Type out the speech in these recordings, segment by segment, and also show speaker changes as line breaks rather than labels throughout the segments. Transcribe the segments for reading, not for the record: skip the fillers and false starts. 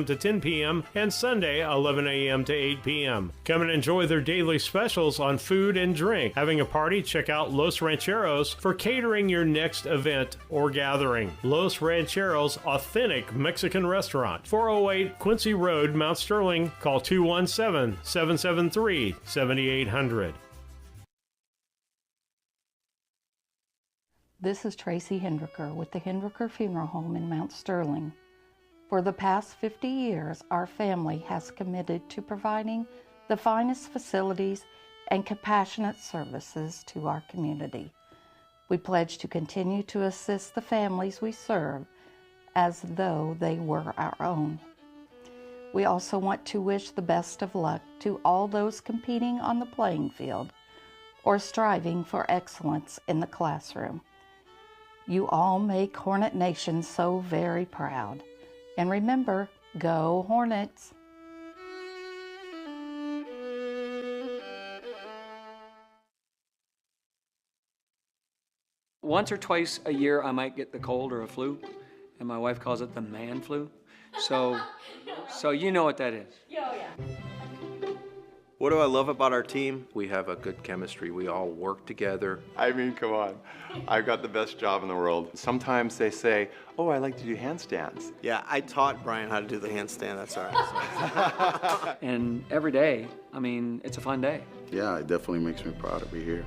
to 10 p.m. and Sunday 11 a.m. to 8 p.m. Come and enjoy their daily specials on food and drink. Having a party? Check out Los Rancheros for catering your next event or gathering. Los Rancheros Authentic Mexican Restaurant, 408 Quincy Road, Mount Sterling. Call 217-773-7800.
This is Tracy Hendricker with the Hendricker Funeral Home in Mount Sterling. For the past 50 years, our family has committed to providing the finest facilities and compassionate services to our community. We pledge to continue to assist the families we serve as though they were our own. We also want to wish the best of luck to all those competing on the playing field or striving for excellence in the classroom. You all make Hornet Nation so very proud. And remember, go Hornets!
Once or twice a year I might get the cold or a flu, and my wife calls it the man flu. So you know what that is.
Oh, yeah.
What do I love about our team? We have a good chemistry. We all work together.
I mean, come on. I've got the best job in the world. Sometimes they say, oh, I like to do handstands.
Yeah, I taught Brian how to do the handstand. That's all right.
And every day, I mean, it's a fun day.
Yeah, it definitely makes me proud to be here.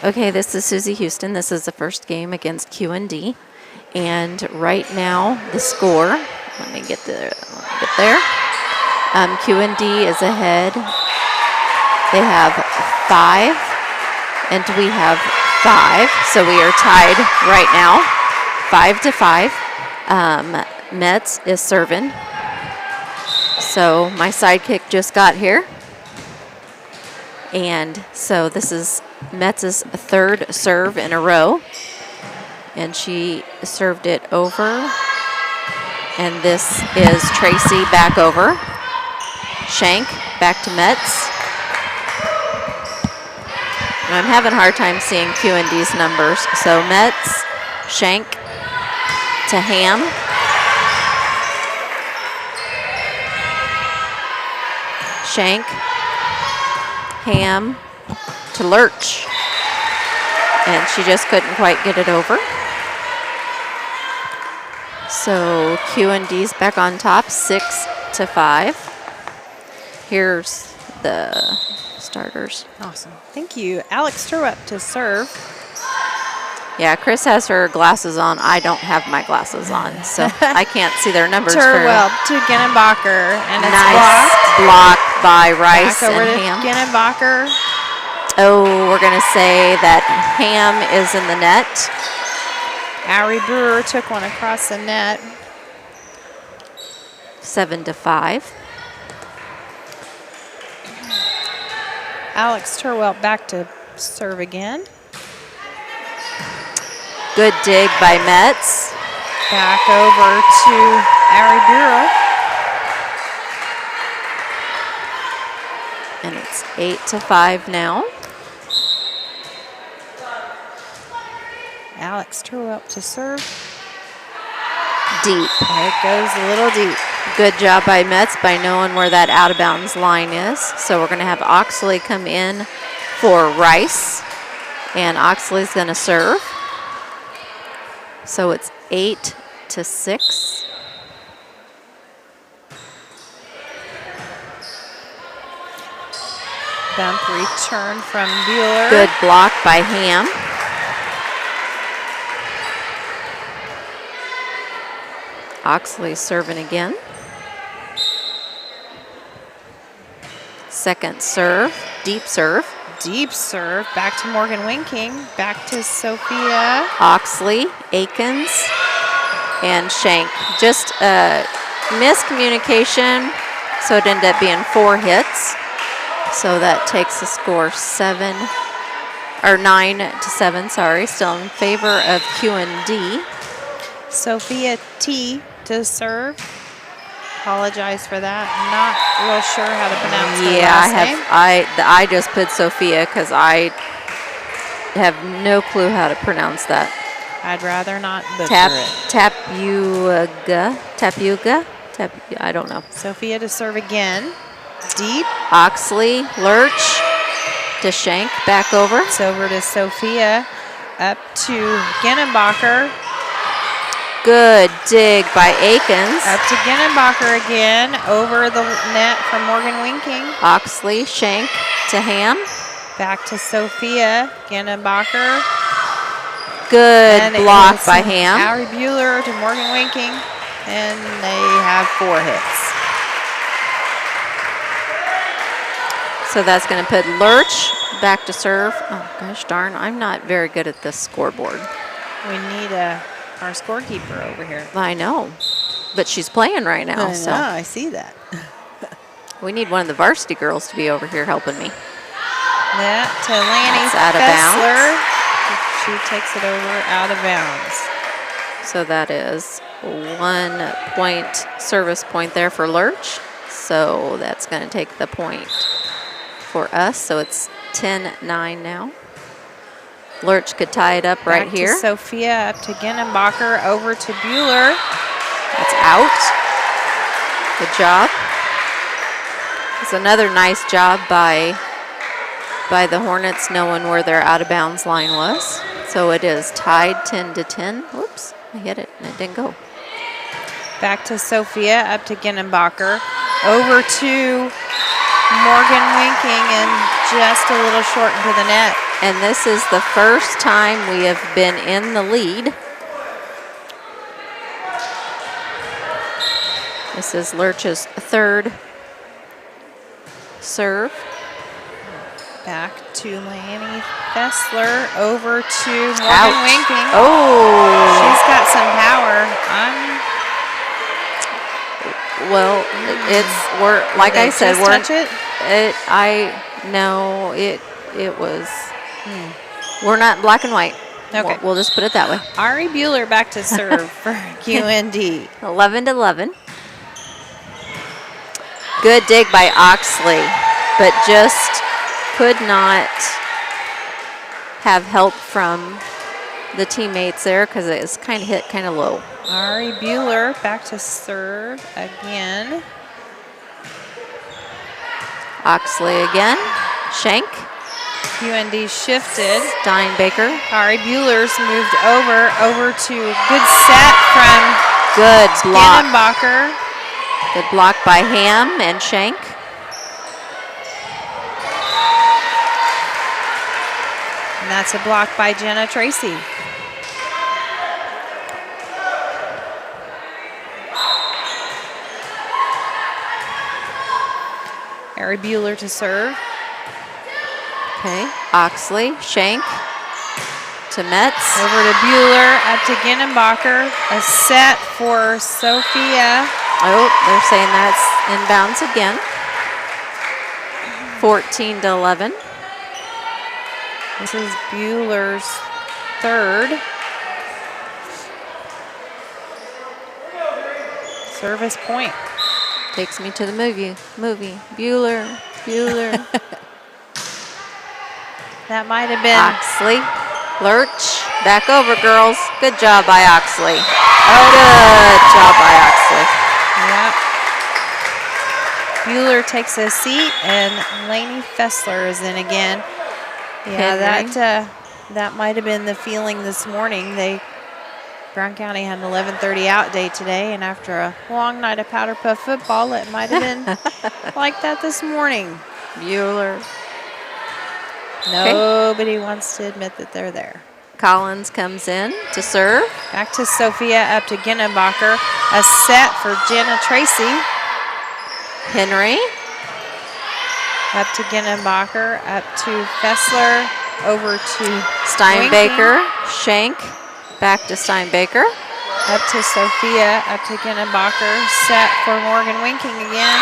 Okay, this is Susie Houston. This is the first game against QND. And right now, the score, let me get there. QND is ahead. They have 5, and we have 5. So we are tied right now, 5-5. Metz is serving. So my sidekick just got here. And so this is Metz's 3rd serve in a row. And she served it over. And this is Tracy back over. Shank back to Metz. And I'm having a hard time seeing QND's numbers. So Metz, Shank to Ham. Shank, Ham to Lurch. And she just couldn't quite get it over. So QND's back on top, 6-5. Here's the starters.
Awesome. Thank you. Alex Turwep to serve.
Yeah, Chris has her glasses on. I don't have my glasses on, so I can't see their numbers.
Turwell to Ginnenbacher, and it's
nice block by Rice
back over
and
to
Ham.
Ginnenbacher.
Oh, we're going to say that Ham is in the net.
Ari Brewer took one across the net.
7-5.
Alex Turwell back to serve again.
Good dig by Metz.
Back over to Ari Brewer.
And it's 8-5 now.
Alex Turwell to serve.
Deep.
It goes a little deep.
Good job by Metz by knowing where that out of bounds line is. So we're going to have Oxley come in for Rice. And Oxley's going to serve. So it's 8-6.
Bump return from Bueller.
Good block by Ham. Oxley serving again. Second serve, deep serve.
Deep serve, back to Morgan Winking, back to Sophia.
Oxley, Akins, and Shank. Just miscommunication, so it ended up being 4 hits. So that takes the score 9-7, sorry, still in favor of QND.
Sophia T to serve. Apologize for that. Not real sure how to pronounce her last name.
I just put Sophia because I have no clue how to pronounce that.
I'd rather not butcher it.
Tapuga, I don't know.
Sophia to serve again. Deep.
Oxley, Lurch to Shank, back over.
It's over to Sophia, up to Ginnenbacher.
Good dig by Akins.
Up to Ginnenbacher again, over the net from Morgan Winking.
Oxley, Shank to Ham.
Back to Sophia, Ginnenbacher.
Good
and
block by Ham.
Ari Bueller to Morgan Winking, and they have 4 hits.
So that's going to put Lurch back to serve. Oh, gosh darn, I'm not very good at this scoreboard.
We need our scorekeeper over here.
I know, but she's playing right now.
I
so
know, I see that.
we need one of the varsity girls to be over here helping me.
That to Lanny
That's out of
Fessler. She takes it over out of bounds.
So that is 1 point, service point there for Lurch. So that's going to take the point for us. So it's 10-9 now. Lurch could tie it up right
Back
here.
to Sophia, up to Ginnenbacher, over to Bueller.
That's out. Good job. It's another nice job by the Hornets knowing where their out of bounds line was. So it is tied 10-10. Whoops, I hit it and it didn't go.
Back to Sophia, up to Ginnenbacher, over to Morgan Winking, and just a little short into the net.
And this is the first time we have been in the lead. This is Lurch's third serve.
Back to Lanny Fessler, over to Morgan
Ouch.
Winking.
Oh.
She's got some power.
Well, we're like I said,
just touch it?
It was. We're not black and white.
Okay.
We'll just put it that way.
Ari Bueller back to serve for QND.
11-11. Good dig by Oxley, but just could not have help from the teammates there because it was kind of hit kind of low.
Ari Bueller back to serve again.
Oxley again. Shank.
QND shifted.
Steinbaker.
Ari Bueller's moved over to good set from
Good block.
Skinnenbacher.
Good block by Ham and Shank.
And that's a block by Jenna Tracy. Ari Bueller to serve.
Okay. Oxley, Shank to Metz.
Over to Bueller, up to Ginenbacher. A set for Sophia.
Oh, they're saying that's inbounds again. 14-11.
This is Bueller's third. Service point.
Takes me to the movie. Bueller.
That might have been.
Oxley. Lurch. Back over, girls. Good job by Oxley. Good job by Oxley.
Yep. Bueller takes a seat, and Lainey Fessler is in again. Yeah, that might have been the feeling this morning. Brown County had an 11:30 out day today, and after a long night of powder puff football, it might have been like that this morning.
Bueller.
Nobody wants to admit that they're there.
Collins comes in to serve.
Back to Sophia, up to Ginenbacher. A set for Jenna Tracy.
Henry.
Up to Ginenbacher, up to Fessler, over to
Steinbaker.
Winking.
Shank. Back to Steinbaker.
Up to Sophia, up to Ginenbacher. Set for Morgan Winking again.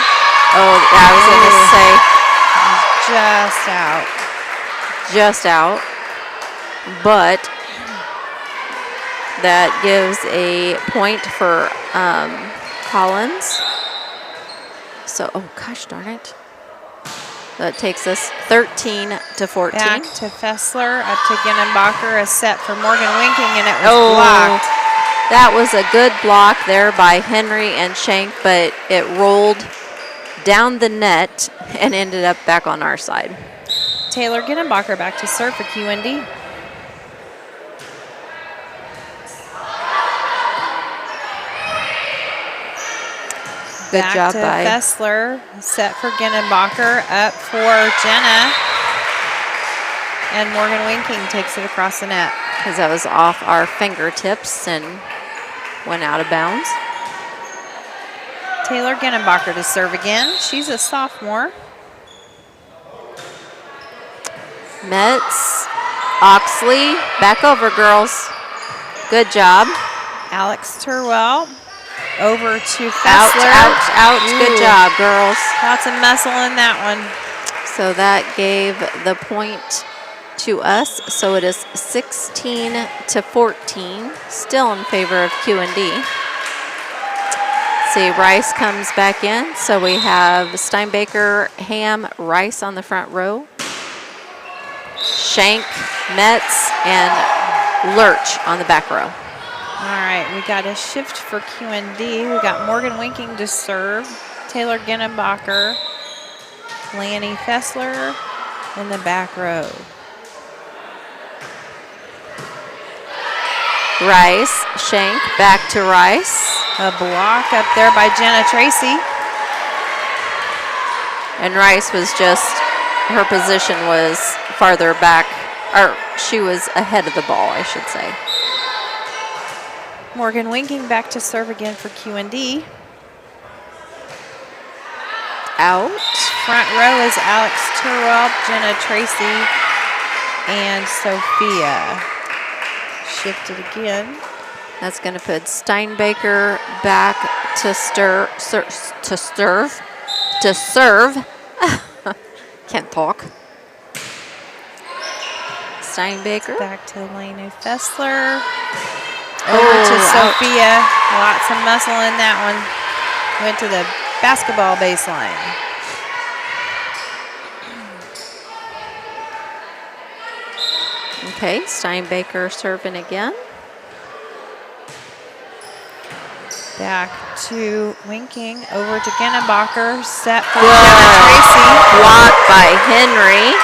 Oh, yeah, I was going to say.
Just out.
Just out. But that gives a point for Collins. So, oh gosh darn it. That takes us 13-14.
Back to Fessler, up to Ginenbacher, a set for Morgan Winking, and it was blocked.
That was a good block there by Henry and Shank, but it rolled down the net and ended up back on our side.
Taylor Ginenbacher back to serve for QND.
Good
back
job
to
by
Fessler, set for Ginenbacher, up for Jenna. And Morgan Winking takes it across the net.
Because that was off our fingertips and went out of bounds.
Taylor Ginenbacher to serve again. She's a sophomore.
Metz, Oxley, back over, girls. Good job.
Alex Turwell, over to Fessler.
Ouch. Good job, girls.
Lots of muscle in that one.
So that gave the point to us. So it is 16-14, still in favor of QND. See, Rice comes back in. So we have Steinbaker, Ham, Rice on the front row. Shank, Metz, and Lurch on the back row.
All right, we got a shift for QND. We got Morgan Winking to serve. Taylor Ginenbacher, Lanny Fessler in the back row.
Rice, Shank, back to Rice.
A block up there by Jenna Tracy.
And Rice was just, her position was farther back Or she was ahead of the ball, I should say.
Morgan Winking back to serve again for QND.
Out.
Front row is Alex Turwell, Jenna Tracy, and Sophia. Shifted again.
That's going to put Steinbaker back to serve. Can't talk. Steinbaker.
Back to Lainey Fessler. Over to Sophia. Lots of muscle in that one. Went to the basketball baseline.
Okay, Steinbaker serving again.
Back to Winking. Over to Gennebacher. Set for Jenna Tracy.
Block by Henry.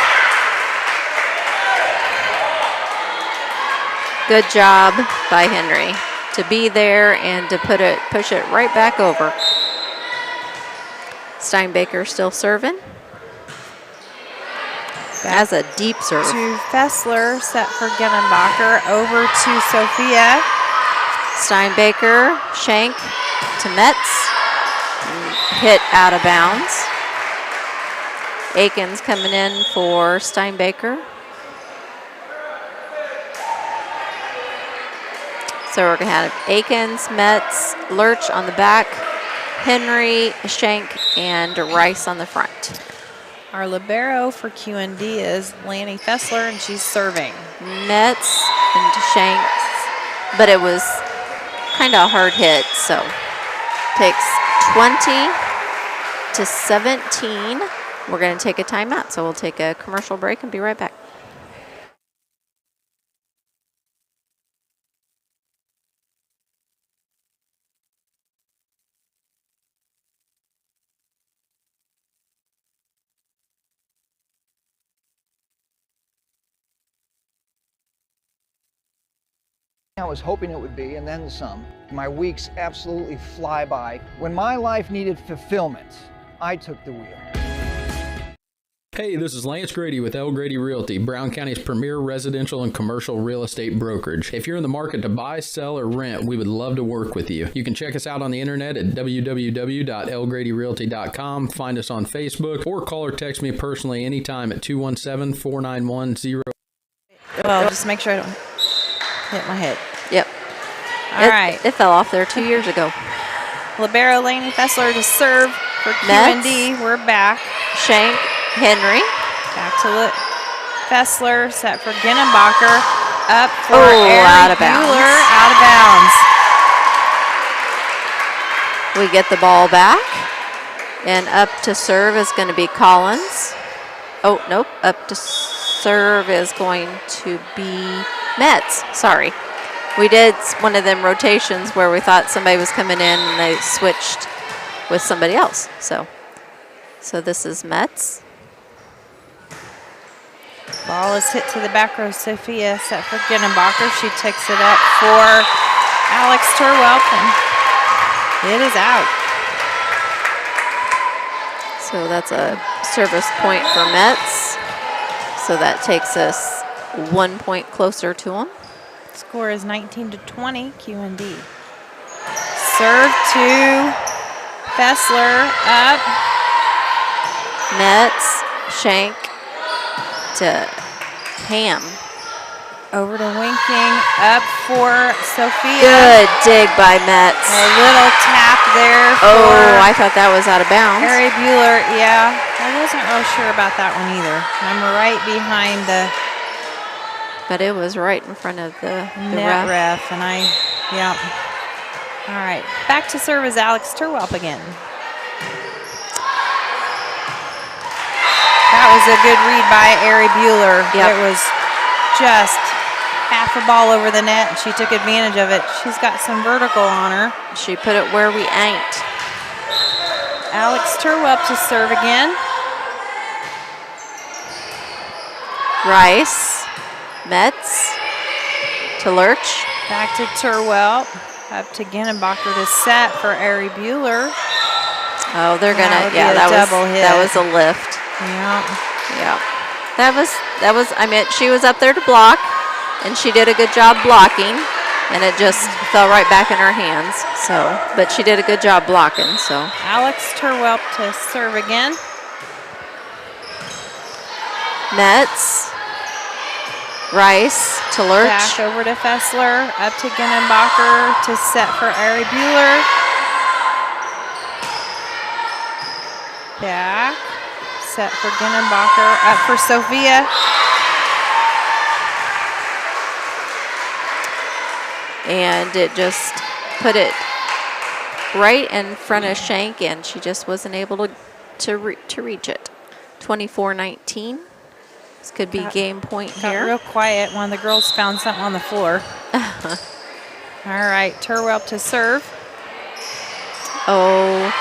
Good job by Henry to be there and to push it right back over. Steinbaker still serving. That's a deep serve.
To Fessler, set for Gennebacher. Over to Sophia.
Steinbaker, shank to Metz. Hit out of bounds. Aikens coming in for Steinbaker. So we're going to have Aikens, Metz, Lurch on the back, Henry, Shank, and Rice on the front.
Our libero for QND is Lanny Fessler, and she's serving.
Metz and Shanks, but it was kind of a hard hit, so takes 20-17. We're going to take a timeout, so we'll take a commercial break and be right back.
I was hoping it would be, and then some. My weeks absolutely fly by. When my life needed fulfillment, I took the wheel.
Hey, this is Lance Grady with L. Grady Realty, Brown County's premier residential and commercial real estate brokerage. If you're in the market to buy, sell, or rent, we would love to work with you. You can check us out on the internet at www.lgradyrealty.com, find us on Facebook, or call or text me personally anytime at 217-491-0.
Well, just make sure I don't hit my head.
Yep.
All right.
It fell off there 2 years ago.
Libero Laney Fessler to serve for QND. We're back.
Shank, Henry.
Back to Fessler, set for Gennebacher. Up for
out of bounds.
Bueller, out of bounds.
We get the ball back. And up to serve is going to be Collins. Oh, nope. Up to serve is going to be Metz. Sorry. We did one of them rotations where we thought somebody was coming in and they switched with somebody else. So this is Metz.
Ball is hit to the back row. Sophia set for Gennebacher. She takes it up for Alex Turwelp. It is out.
So that's a service point for Metz. So that takes us 1 point closer to them.
Score is 19-20, QND. Serve to Fessler, up.
Metz, Shank to Ham.
Over to Winking, up for Sophia.
Good dig by Metz.
A little tap there for
I thought that was out of bounds.
Harry Bueller, yeah. I wasn't real sure about that one either. I'm right behind the
but it was right in front of the
net ref, and yeah. All right, back to serve is Alex Turwelp again. That was a good read by Ari Bueller.
Yep.
It was just half a ball over the net, and she took advantage of it. She's got some vertical on her.
She put it where we ain't.
Alex Turwelp to serve again.
Rice, Metz to Lurch.
Back to Turwelp. Up to Gennebacher to set for Ari Bueller.
Oh, they're gonna,
that
was a lift.
Yeah.
That was, I mean, she was up there to block, and she did a good job blocking, and it just fell right back in her hands. So, but she did a good job blocking, so.
Alex Turwelp to serve again.
Nets. Rice to Lurch.
Back over to Fessler, up to Ginnenbacher to set for Ari Bueller. Back, set for Ginnenbacher, up for Sophia.
And it just put it right in front of Shank, and she just wasn't able to reach it. 24-19. This could be game point
Got
here.
real quiet. One of the girls found something on the floor. All right, Turwelp to serve.
Oh,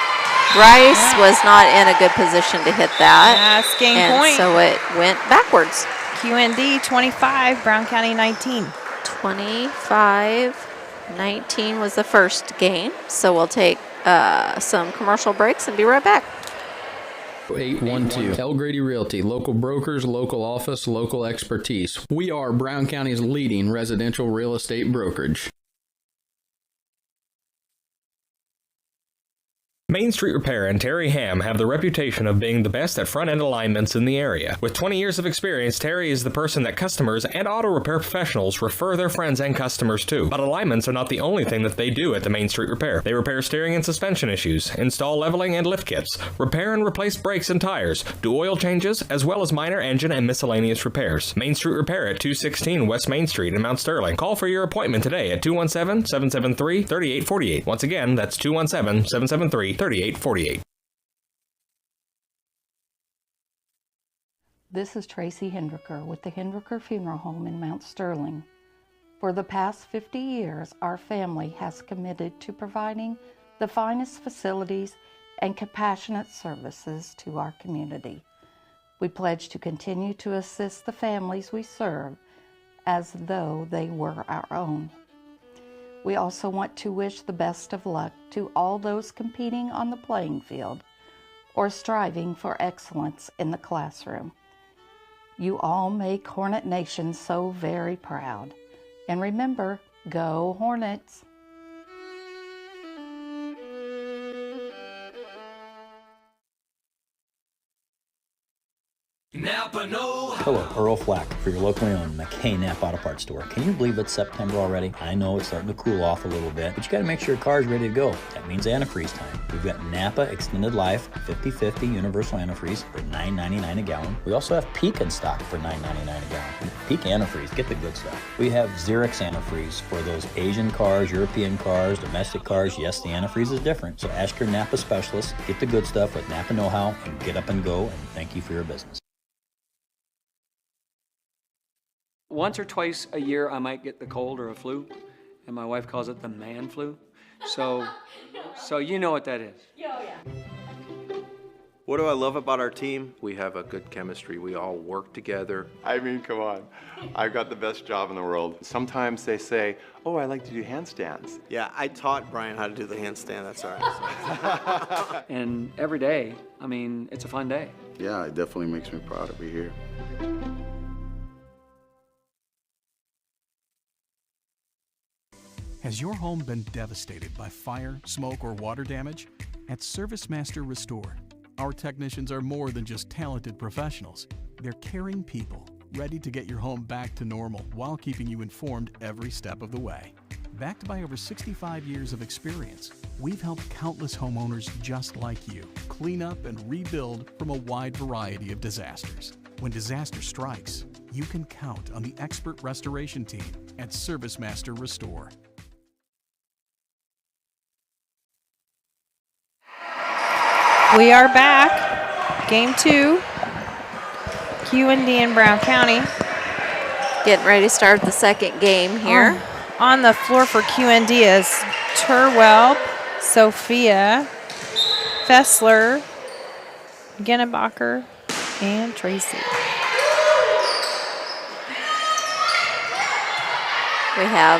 Rice was not in a good position to hit that.
That's game
and
point.
So it went backwards.
QND 25, Brown County 19.
25-19 was the first game. So we'll take some commercial breaks and be right back.
812. El Grady Realty, local brokers, local office, local expertise. We are Brown County's leading residential real estate brokerage.
Main Street Repair and Terry Ham have the reputation of being the best at front-end alignments in the area. With 20 years of experience, Terry is the person that customers and auto repair professionals refer their friends and customers to. But alignments are not the only thing that they do at the Main Street Repair. They repair steering and suspension issues, install leveling and lift kits, repair and replace brakes and tires, do oil changes, as well as minor engine and miscellaneous repairs. Main Street Repair at 216 West Main Street in Mount Sterling. Call for your appointment today at 217-773-3848. Once again, that's 217-773-3848.
This is Tracy Hendricker with the Hendricker Funeral Home in Mount Sterling. For the past 50 years, our family has committed to providing the finest facilities and compassionate services to our community. We pledge to continue to assist the families we serve as though they were our own. We also want to wish the best of luck to all those competing on the playing field or striving for excellence in the classroom. You all make Hornet Nation so very proud. And remember, go Hornets!
Hello, Earl Flack for your locally owned McKay Napa Auto Parts store. Can you believe it's September already? I know it's starting to cool off a little bit, but you gotta make sure your car's ready to go. That means antifreeze time. We've got Napa Extended Life 50/50 Universal Antifreeze for $9.99 a gallon. We also have Peak in stock for $9.99 a gallon. Peak Antifreeze, get the good stuff. We have Xerox Antifreeze for those Asian cars, European cars, domestic cars. Yes, the antifreeze is different. So ask your Napa specialist, get the good stuff with Napa know-how, and get up and go, and thank you for your business.
Once or twice a year, I might get the cold or a flu, and my wife calls it the man flu. So you know what that is.
What do I love about our team? We have a good chemistry. We all work together.
I mean, come on. I've got the best job in the world. Sometimes they say, oh, I like to do handstands.
Yeah, I taught Brian how to do the handstand. That's all right.
And every day, I mean, it's a fun day.
Yeah, it definitely makes me proud to be here.
Has your home been devastated by fire, smoke, or water damage? At ServiceMaster Restore, our technicians are more than just talented professionals. They're caring people, ready to get your home back to normal while keeping you informed every step of the way. Backed by over 65 years of experience, we've helped countless homeowners just like you clean up and rebuild from a wide variety of disasters. When disaster strikes, you can count on the expert restoration team at ServiceMaster Restore.
We are back. Game 2. QND in Brown County.
Getting ready to start the second game here.
On the floor for QND is Turwelp, Sophia, Fessler, Ginnenbacher, and Tracy.
We have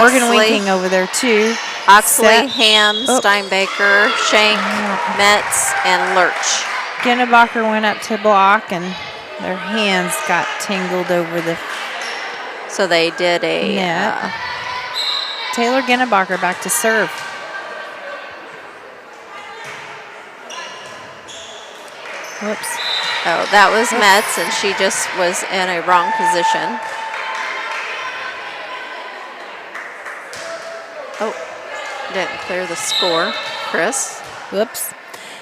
Morgan
Oxley,
Winking over there too.
Oxley, Ham, Steinbaker, Shank, Metz, and Lurch.
Ginnenbacher went up to block, and Their hands got tangled over the
So they did a
net. Taylor Gennebacher back to serve. Whoops.
Oh, that was Metz, and she just was in a wrong position. Oh, didn't clear the score, Chris.
Whoops.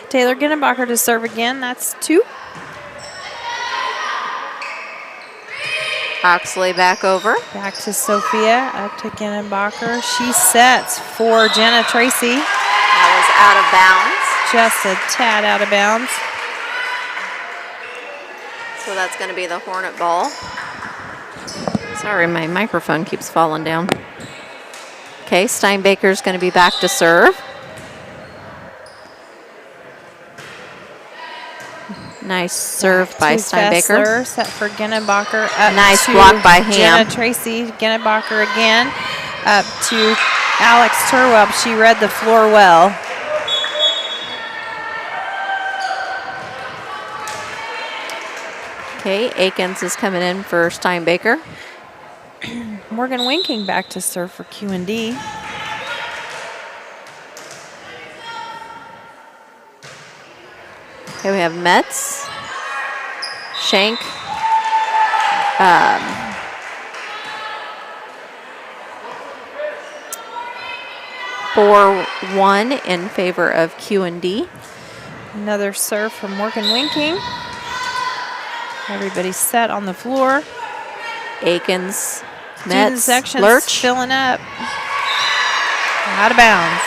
Taylor Gennebacher to serve again. That's 2.
Oxley back over.
Back to Sophia, up to Gennebacher. She sets for Jenna Tracy.
That was out of bounds.
Just a tad out of bounds.
So that's going to be the Hornet ball. Sorry, my microphone keeps falling down. Okay, Steinbaker's going to be back to serve. Nice serve by Steinbaker.
Fessler, set for Gennebacher.
Nice block by Ham.
Jenna Tracy, Gennebacher again. Up to Alex Turwell. She read the floor well.
Okay, Akins is coming in for Steinbaker.
Morgan Winking back to serve for QND.
Okay, we have Metz, Shank, 4-1 in favor of QND.
Another serve from Morgan Winking. Everybody's set on the floor.
Akins,
Student
Metz,
sections
Lurch.
filling up. Out of bounds.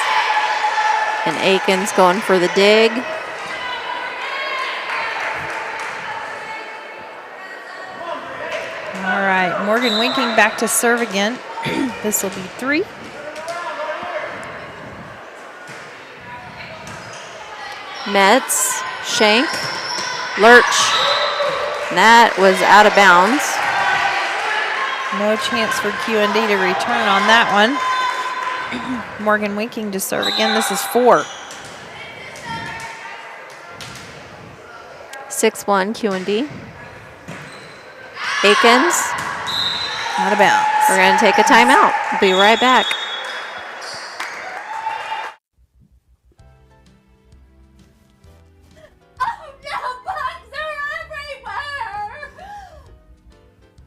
And Akins going for the dig.
All right, Morgan Winking back to serve again. This will be 3.
Metz, Shank, Lurch. And that was out of bounds.
No chance for QND to return on that one. Morgan Winking to serve again. This is 4.
6-1 QND. Akins.
Out of bounds.
We're going to take a timeout. Be right back.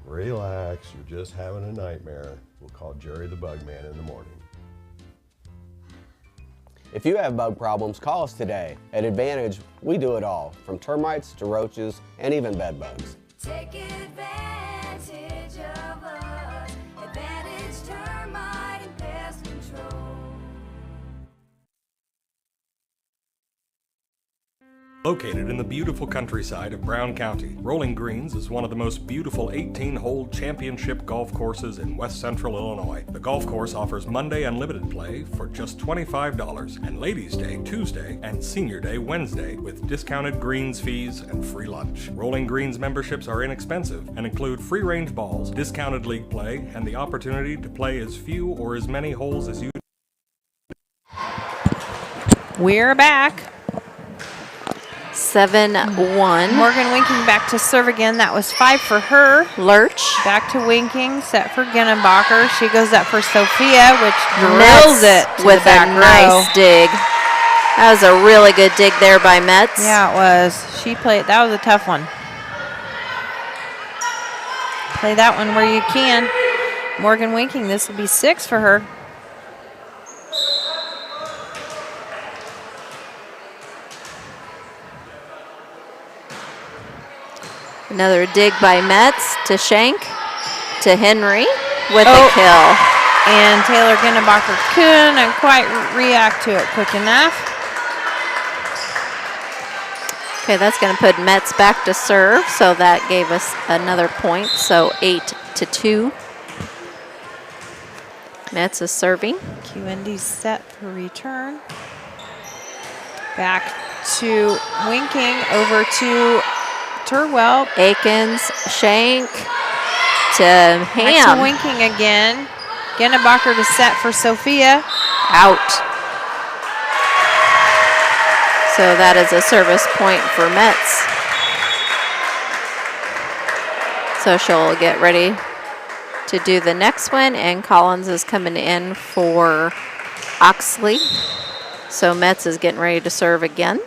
Relax, you're just having a nightmare. We'll call Jerry the Bug Man in the morning.
If you have bug problems, call us today. At Advantage, we do it all, from termites to roaches and even bed bugs.
Take advantage of us. Advantage Termite and Pest Control.
Located in the beautiful countryside of Brown County, Rolling Greens is one of the most beautiful 18-hole championship golf courses in west central Illinois. The golf course offers Monday unlimited play for just $25 and Ladies' Day Tuesday and Senior Day Wednesday with discounted greens fees and free lunch. Rolling Greens memberships are inexpensive and include free-range balls, discounted league play, and the opportunity to play as few or as many holes as you.
We're back.
7-1.
Morgan Winking back to serve again. That was 5 for her.
Lurch.
Back to Winking, set for Gennebacher. She goes up for Sophia, which drills it to
with
the back
a
row.
nice dig. That was a really good dig there by Metz.
Yeah, it was. She played. That was a tough one. Play that one where you can. Morgan Winking, this will be 6 for her.
Another dig by Metz to Shank to Henry with a kill.
And Taylor Gennebacher couldn't quite react to it quick enough.
Okay, that's going to put Metz back to serve, so that gave us another point, so 8-2. Metz is serving.
QND set for return. Back to Winking, over to Turwell.
Akins, Shank to
Back
Ham.
to Winking again. Gennebacher to set for Sophia.
Out. So that is a service point for Metz. So she'll get ready to do the next one, and Collins is coming in for Oxley. So Metz is getting ready to serve again.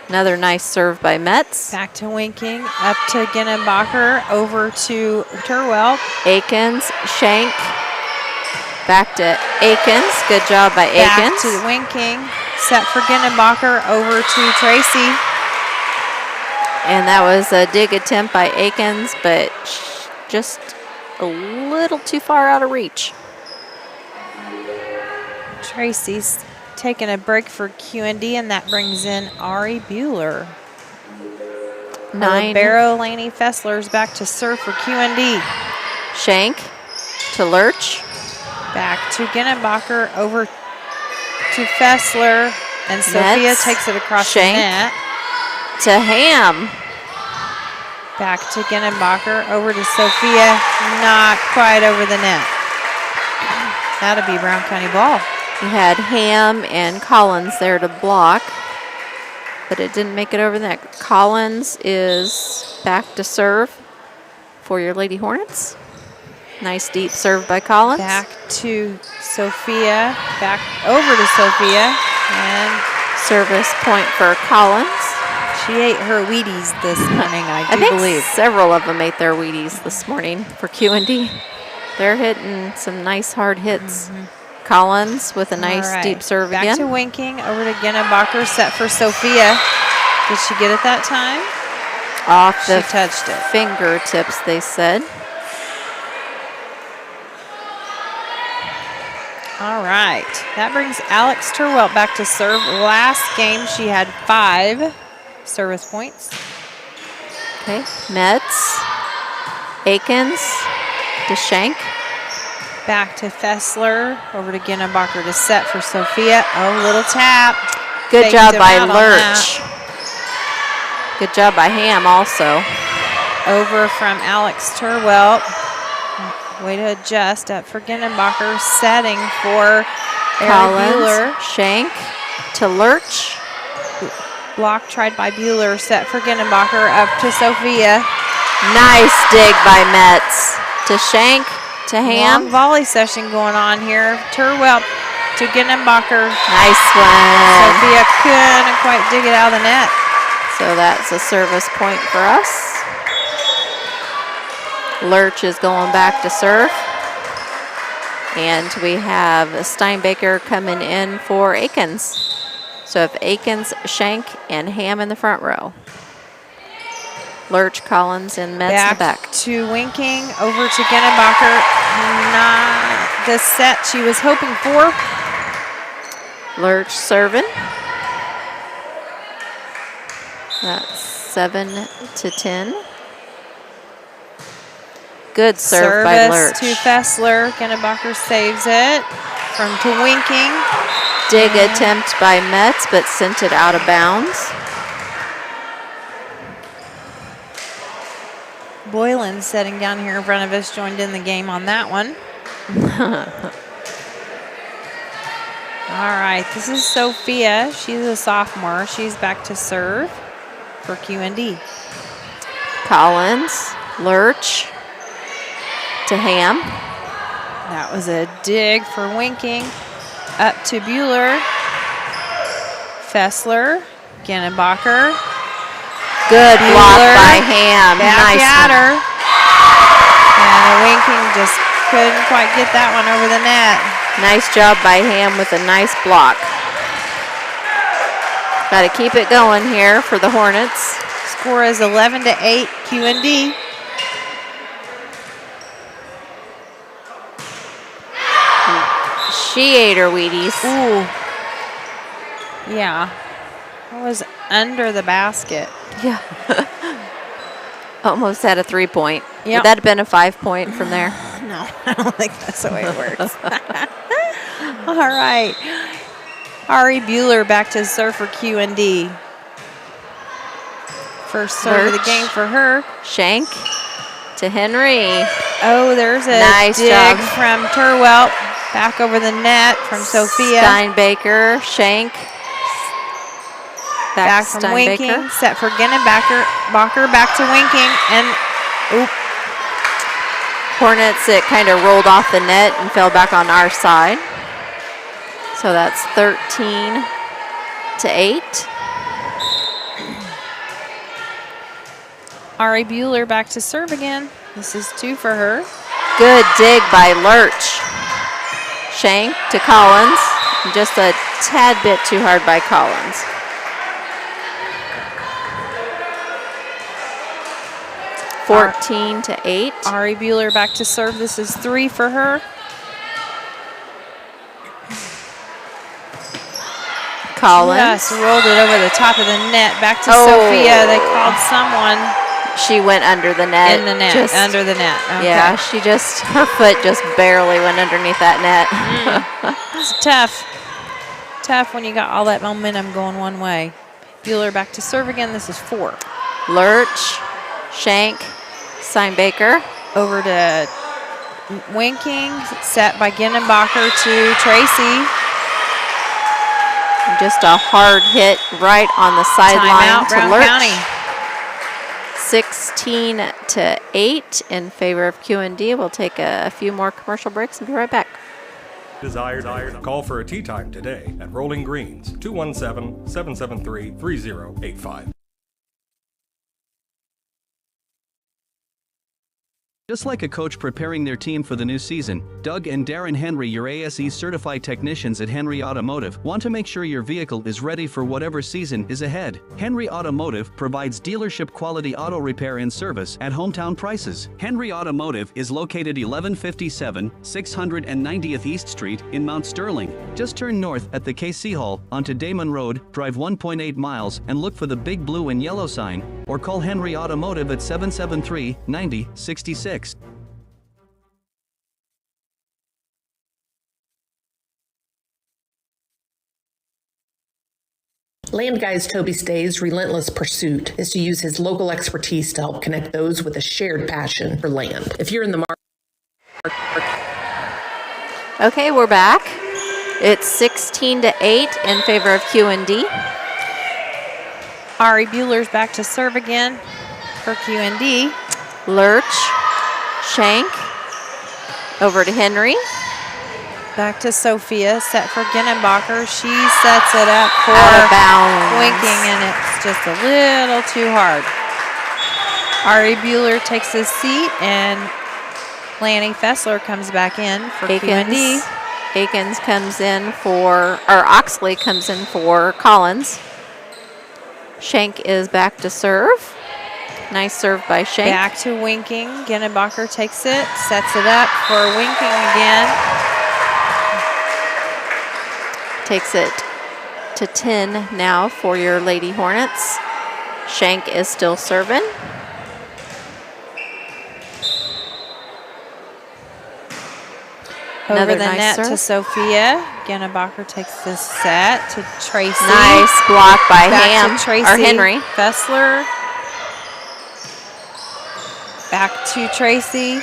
Another nice serve by Metz.
Back to Winking, up to Ginnebacher, over to Turwell.
Akins, Shank, back to Akins. Good job by
Back
Akins.
to Winking, set for Ginnebacher, over to Tracy.
And that was a dig attempt by Akins, but just a little too far out of reach.
Tracy's taking a break for QND, and that brings in Ari Bueller.
9.
Barrow Laney Fessler's back to serve for QND.
Shank to Lurch.
Back to Ginnebacher, over to Fessler, and Sophia
Metz,
takes it across
Shank
the net.
to Ham.
Back to Ginnebacher, over to Sophia, not quite over the net. That'll be Brown County ball.
You had Ham and Collins there to block, but it didn't make it over the net. Collins is back to serve for your Lady Hornets. Nice deep serve by Collins.
Back to Sophia, back over to Sophia, and
service point for Collins.
She ate her Wheaties this morning, I
think
believe.
several of them ate their Wheaties this morning for QND. They're hitting some nice hard hits. Collins with a nice deep serve
back
again.
to Winking, over to Ginnebacher, set for Sophia. Did she get it that time?
Off the
she touched it.
Fingertips, they said.
All right, that brings Alex Turwelt back to serve. Last game, she had 5 service points.
Okay, Metz, Akins, DeShank.
Back to Fessler, over to Ginnebacher to set for Sophia. Oh, little tap.
Good
Faked
job
him
by
out on
Lurch.
that.
Good job by Ham also.
Over from Alex Turwelt. Way to adjust up for Ginnebacher, setting for
Collins,
Bueller.
Shank to Lurch.
Block tried by Bueller, set for Ginnebacher, up to Sophia.
Nice dig by Metz to Shank to Ham.
Long volley session going on here. Turwelt to Ginnebacher.
Nice one.
Sophia couldn't quite dig it out of the net.
So that's a service point for us. Lurch is going back to serve. And we have Steinbaker coming in for Akins. So if Akins, Shank, and Ham in the front row. Lurch, Collins, and Metz in the back.
To Winking, over to Ginnebacher. Not the set she was hoping for.
Lurch serving. That's 7-10. Good serve by Lurch.
Service to Fessler. Ginnebacher saves it. From to Winking.
Dig attempt by Metz, but sent it out of bounds.
Boylan sitting down here in front of us joined in the game on that one. All right, this is Sophia. She's a sophomore. She's back to serve for QND.
Collins, Lurch to Ham.
That was a dig for Winking. Up to Bueller. Fessler, Ginnebacher.
Good block by Ham.
Back
Nice
at
one.
her. And Winking just couldn't quite get that one over the net.
Nice job by Ham with a nice block. Got to keep it going here for the Hornets.
Score is 11-8 QND.
She ate her Wheaties.
Ooh. Yeah. It was under the basket.
Yeah. Almost had a 3-point.
Yep.
Would that have been a 5-point from there?
No, I don't think that's the way it works. All right. Ari Bueller back to serve for QND. First serve of the
Lurch.
game for her.
Shank to Henry.
Oh, there's a
Nice
dig
job.
from Turwelt. Back over the net from Sophia.
Steinbaker, Shank.
Back from Winking, set for Ginnebacher. Back to Winking, and oop.
Hornets, it kind of rolled off the net and fell back on our side. So that's 13-8.
Ari Bueller back to serve again. This is 2 for her.
Good dig by Lurch. Shank to Collins. Just a tad bit too hard by Collins.
Ar-
14-8.
Ari Bueller back to serve. This is 3 for her.
Collins.
Just rolled it over the top of the net. Back to Sophia. They called someone.
She went under the net.
In the net, under the net. Okay.
Yeah, her foot just barely went underneath that net.
It's tough. Tough when you got all that momentum going one way. Bueller back to serve again. This is 4.
Lurch, Shank, Steinbaker.
Over to Winking, set by Ginnebacher to Tracy.
Just a hard hit right on the sideline to Lurch.
County.
16-8 in favor of QND. We'll take a few more commercial breaks and be right back.
Desired. Call for a tea time today at Rolling Greens, 217-773-3085.
Just like a coach preparing their team for the new season, Doug and Darren Henry, your ASE certified technicians at Henry Automotive, want to make sure your vehicle is ready for whatever season is ahead. Henry Automotive provides dealership quality auto repair and service at hometown prices. Henry Automotive is located 1157 690th East Street in Mount Sterling. Just turn north at the KC Hall onto Damon Road, drive 1.8 miles, and look for the big blue and yellow sign, or call Henry Automotive at 773-9066.
Land Guys Toby Stay's relentless pursuit is to use his local expertise to help connect those with a shared passion for land. If you're in the market.
Okay, we're back. It's 16-8 in favor of QND.
Ari Bueller's back to serve again for QND.
Lurch, Shank, over to Henry.
Back to Sophia, set for Ginnebacher. She sets it up for Winking, and it's just a little too hard. Ari Bueller takes his seat, and Lanny Fessler comes back in for QND.
Akins comes in for, or Oxley comes in for Collins. Shank is back to serve. Nice serve by Shank.
Back to Winking. Ginnebacher takes it, sets it up for Winking again.
Takes it to 10 now for your Lady Hornets. Shank is still serving.
Over the net to Sophia. Ginnebacher takes this set to Tracy.
Nice block by
Back to Tracy.
or Henry.
Fessler. Back to Tracy.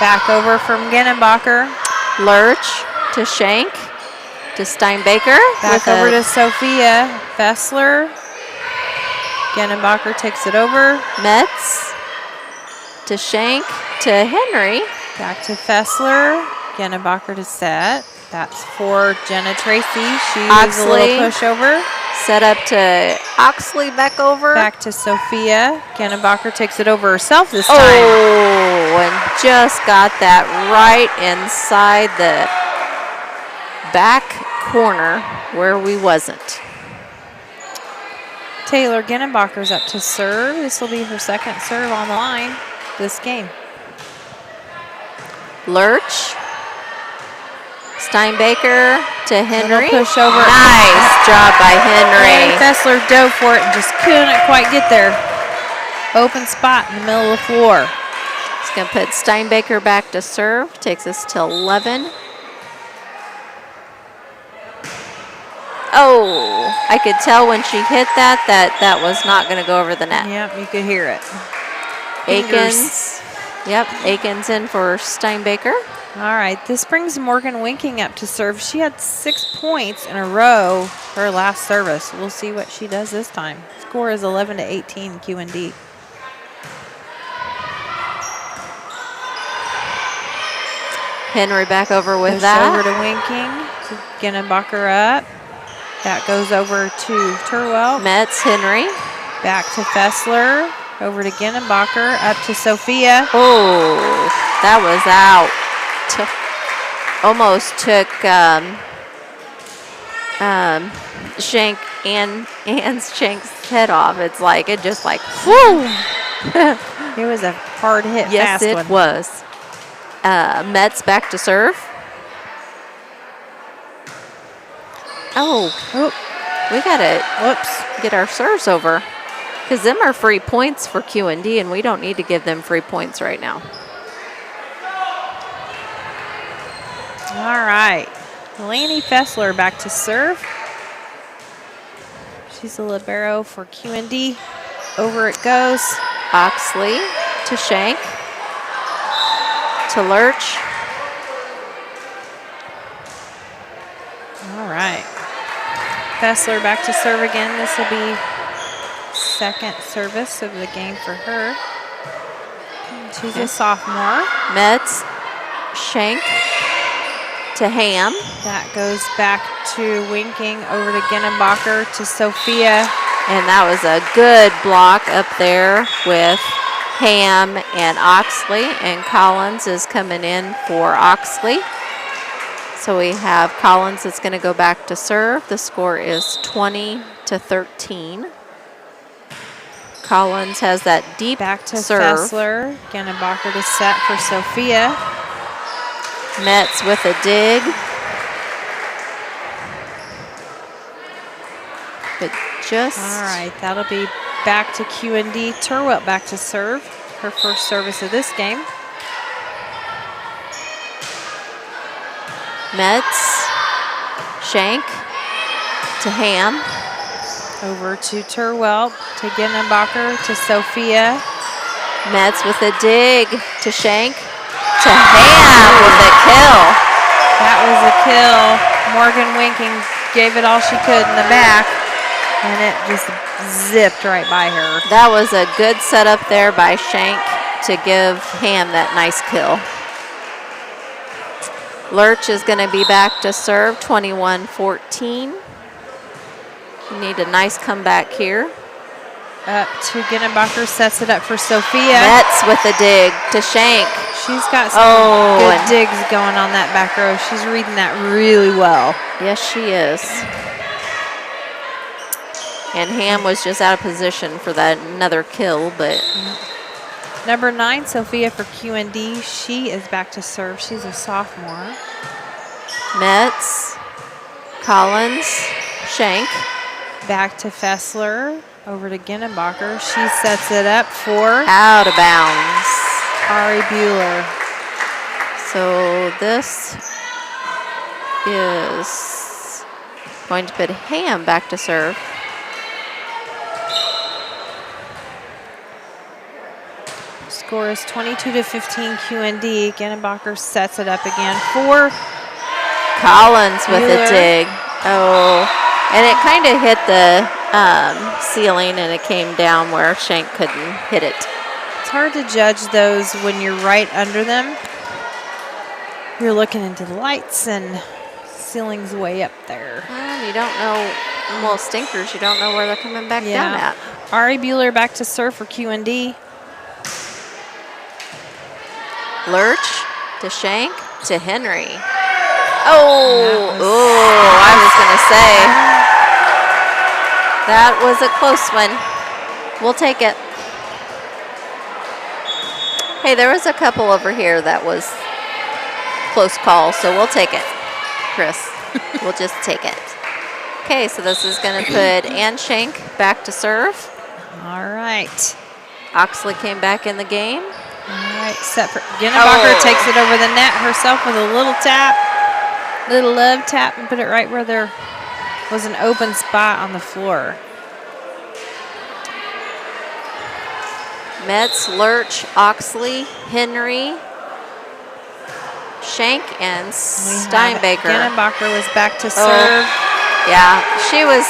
Back over from Ginnebacher.
Lurch to Shank. To Steinbaker.
Back over to Sophia. Fessler. Ginnebacher takes it over.
Metz. To Shank. To Henry.
Back to Fessler. Ginnebacher to set. That's for Jenna Tracy. She's a little pushover.
Set up to Oxley, back over.
Back to Sophia. Ginnebacher takes it over herself this time.
Oh, and just got that right inside the back corner where we wasn't.
Taylor Ginnebacher's up to serve. This will be her second serve on the line this game.
Lurch. Steinbaker to Henry.
Push over.
Nice job by Henry.
Fessler dove for it and just couldn't quite get there. Open spot in the middle of the floor.
It's going to put Steinbaker back to serve. Takes us to 11. Oh, I could tell when she hit that was not going to go over the net.
Yep, you could hear it.
Akins. Yep, Akins in for Steinbaker.
All right, this brings Morgan Winking up to serve. She had 6 points in a row her last service. We'll see what she does this time. Score is 11-18 QND.
Henry back over with
Push
that.
over to Winking. Ginnenbacher up. That goes over to Turwell.
Metz, Henry.
Back to Fessler. Over to Ginnenbacher. Up to Sophia.
Oh, that was out. Almost took Shank and Shank's head off. It's like, it just like, whoo.
It was a hard hit.
Yes,
fast
it
one.
was. Metz back to serve. Oh, we got to get our serves over because them are free points for QND, and we don't need to give them free points right now.
All right. Laney Fessler back to serve. She's a libero for QND. Over it goes.
Oxley to Shank. To Lurch.
All right. Fessler back to serve again. This will be second service of the game for her. She's a sophomore.
Metz, Shank to Ham.
That goes back to Winking, over to Ginnenbacher, to Sophia.
And that was a good block up there with Ham and Oxley. And Collins is coming in for Oxley. So we have Collins that's going to go back to serve. The score is 20-13. Collins has that deep
back to
serve.
Fessler. Ginnenbacher to set for Sophia.
Metz with a dig. But just...
All right, that'll be back to QND. Turwell back to serve. Her first service of this game.
Metz, Shank to Ham.
Over to Turwell, to Ginnenbacher, to Sophia.
Metz with a dig to Shank, to Ham with a kill.
That was a kill. Morgan Winking gave it all she could in the back, and it just zipped right by her.
That was a good setup there by Shank to give Ham that nice kill. Lurch is going to be back to serve, 21-14. You need a nice comeback here.
Up to Ginnenbacher, sets it up for Sophia.
Metz with a dig to Shank.
She's got some good digs going on that back row. She's reading that really well.
Yes, she is. And Ham was just out of position for that another kill, but...
Number 9, Sophia for QND. She is back to serve. She's a sophomore.
Metz, Collins, Shank.
Back to Fessler. Over to Ginnenbacher. She sets it up for...
Out of bounds.
Ari Bueller.
So this is going to put Ham back to serve.
Score is 22-15 QND. Ginnenbacher sets it up again for
Collins with
Bueller.
a dig. Oh, and it kind of hit the ceiling and it came down where Shank couldn't hit it.
It's hard to judge those when you're right under them. You're looking into the lights and ceiling's way up there.
Well, you don't know, well, stinkers, you don't know where they're coming back down at.
Ari Bueller back to serve for QND.
Lurch to Shank to Henry. Oh, I was going to say. That was a close one. We'll take it. Hey, there was a couple over here that was close call, so we'll take it, Chris. We'll just take it. Okay, so this is going to put Ann Shank back to serve.
All right.
Oxley came back in the game.
All right, set for Ginnenbacher takes it over the net herself with a little tap, little love tap, and put it right where there was an open spot on the floor.
Metz, Lurch, Oxley, Henry. Shank and Steinbaker.
Ginnenbacher was back to serve.
Yeah, she was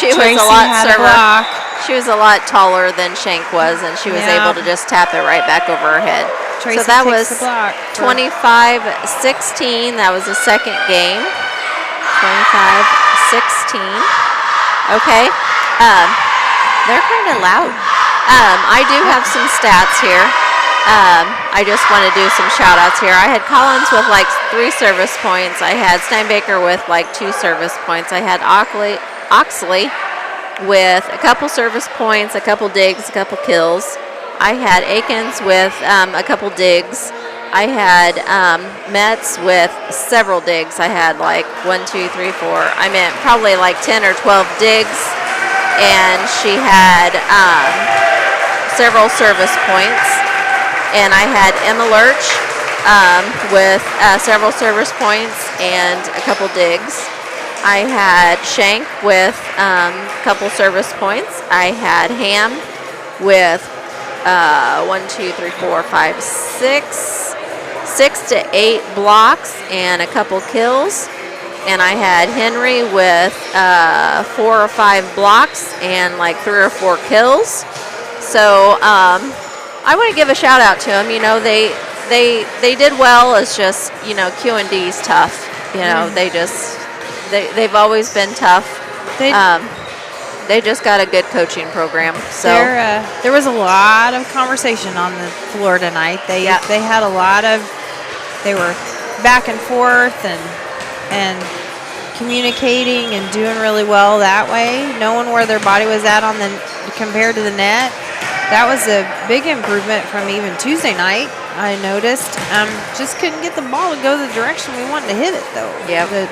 a lot She was a lot taller than Shank was, and she was able to just tap it right back over her head.
Tracy
so that was
takes the block
25-16. That was the second game. 25-16. Okay. They're kind of loud. I do have some stats here. I just want to do some shout outs here. I had Collins with like 3 service points. I had Steinbaker with like 2 service points. I had Oxley with a couple service points, a couple digs, a couple kills. I had Akins with a couple digs. I had Metz with several digs. I had like 1, 2, 3, 4. I meant probably like 10 or 12 digs. And she had several service points. And I had Emma Lurch with several service points and a couple digs. I had Shank with a couple service points. I had Ham with 1, 2, 3, 4, 5, 6 to 8 blocks and a couple kills. And I had Henry with 4 or 5 blocks and like 3 or 4 kills. So I want to give a shout out to them. You know, they did well. It's just, you know, QND's tough. You know, they've always been tough. They just got a good coaching program. So
there was a lot of conversation on the floor tonight. They had a lot of, they were back and forth and communicating and doing really well that way, knowing where their body was at on the compared to the net. That was a big improvement from even Tuesday night, I noticed. Just couldn't get the ball to go the direction we wanted to hit it, though.
Yeah.
There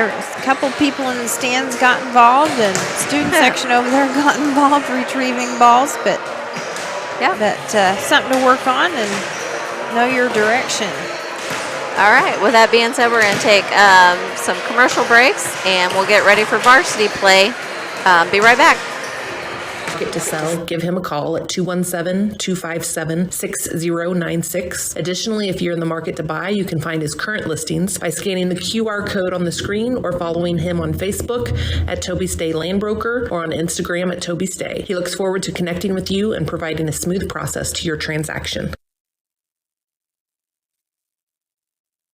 was a couple people in the stands got involved, and student section over there got involved retrieving balls, but something to work on and know your direction.
All right. With that being said, we're going to take some commercial breaks, and we'll get ready for varsity play. Be right back.
To sell, give him a call at 217-257-6096. Additionally, if you're in the market to buy, you can find his current listings by scanning the QR code on the screen or following him on Facebook at Toby Stay Land Broker or on Instagram at Toby Stay. He looks forward to connecting with you and providing a smooth process to your transaction.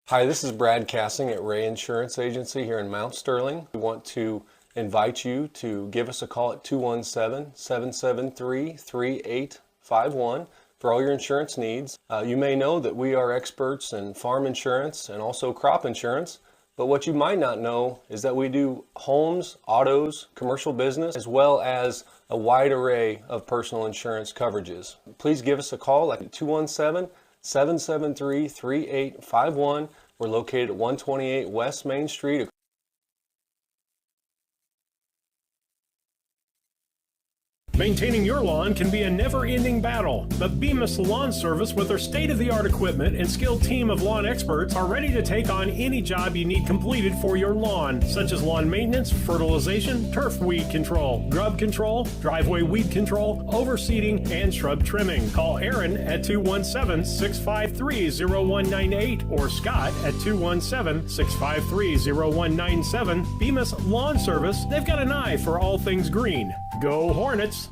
Hi, this is Brad Cassing at Ray Insurance Agency here in Mount Sterling. We want to invite you to give us a call at 217-773-3851 for all your insurance needs. You may know that we are experts in farm insurance and also crop insurance, but what you might not know is that we do homes, autos, commercial business, as well as a wide array of personal insurance coverages. Please give us a call at 217-773-3851. We're located at 128 West Main Street.
Maintaining your lawn can be a never-ending battle, but Bemis Lawn Service with their state-of-the-art equipment and skilled team of lawn experts are ready to take on any job you need completed for your lawn, such as lawn maintenance, fertilization, turf weed control, grub control, driveway weed control, overseeding, and shrub trimming. Call Aaron at 217-653-0198 or Scott at 217-653-0197. Bemis Lawn Service, they've got an eye for all things green. Go Hornets!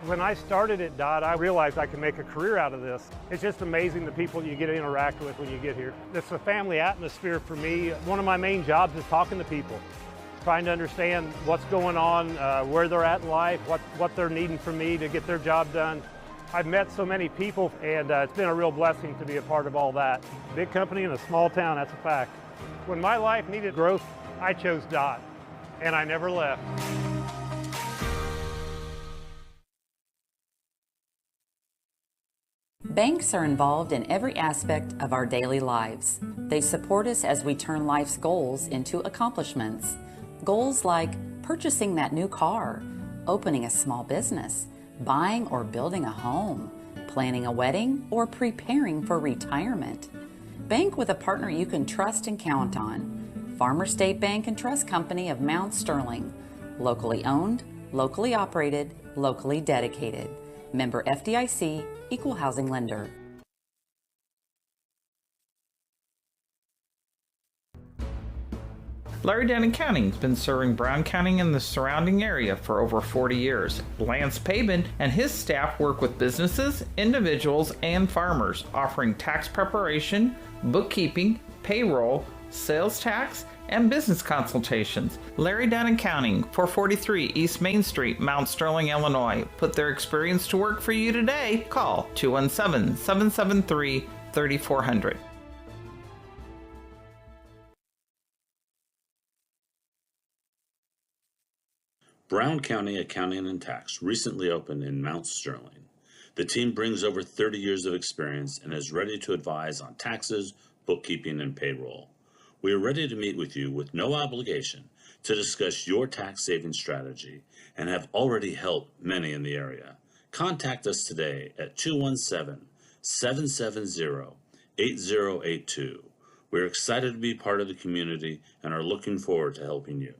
When I started at DOT, I realized I could make a career out of this. It's just amazing the people you get to interact with when you get here. It's a family atmosphere for me. One of my main jobs is talking to people, trying to understand what's going on, where they're at in life, what they're needing from me to get their job done. I've met so many people, and it's been a real blessing to be a part of all that. Big company in a small town, that's a fact. When my life needed growth, I chose DOT, and I never left.
Banks are involved in every aspect of our daily lives. They support us as we turn life's goals into accomplishments. Goals like purchasing that new car, opening a small business, buying or building a home, planning a wedding, or preparing for retirement. Bank with a partner you can trust and count on. Farmer State Bank and Trust Company of Mount Sterling. Locally owned, Locally operated, locally dedicated. Member FDIC, Equal Housing Lender.
Larry Denton County has been serving Brown County and the surrounding area for over 40 years. Lance Pabin and his staff work with businesses, individuals, and farmers, offering tax preparation, bookkeeping, payroll, sales tax, and business consultations. Larry Denton County, 443 East Main Street, Mount Sterling, Illinois. Put their experience to work for you today. Call 217-773-3400.
Brown County Accounting and Tax recently opened in Mount Sterling. The team brings over 30 years of experience and is ready to advise on taxes, bookkeeping, and payroll. We are ready to meet with you with no obligation to discuss your tax saving strategy and have already helped many in the area. Contact us today at 217-770-8082. We're excited to be part of the community and are looking forward to helping you.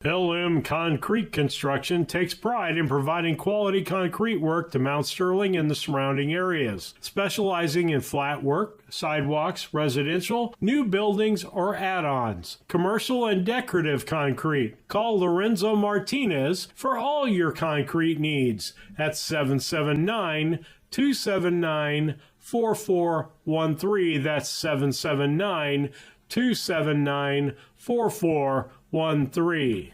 LM Concrete Construction takes pride in providing quality concrete work to Mount Sterling and the surrounding areas, specializing in flat work, sidewalks, residential, new buildings, or add-ons, commercial and decorative concrete. Call Lorenzo Martinez for all your concrete needs at 779-279-4413. That's 779-279-4413.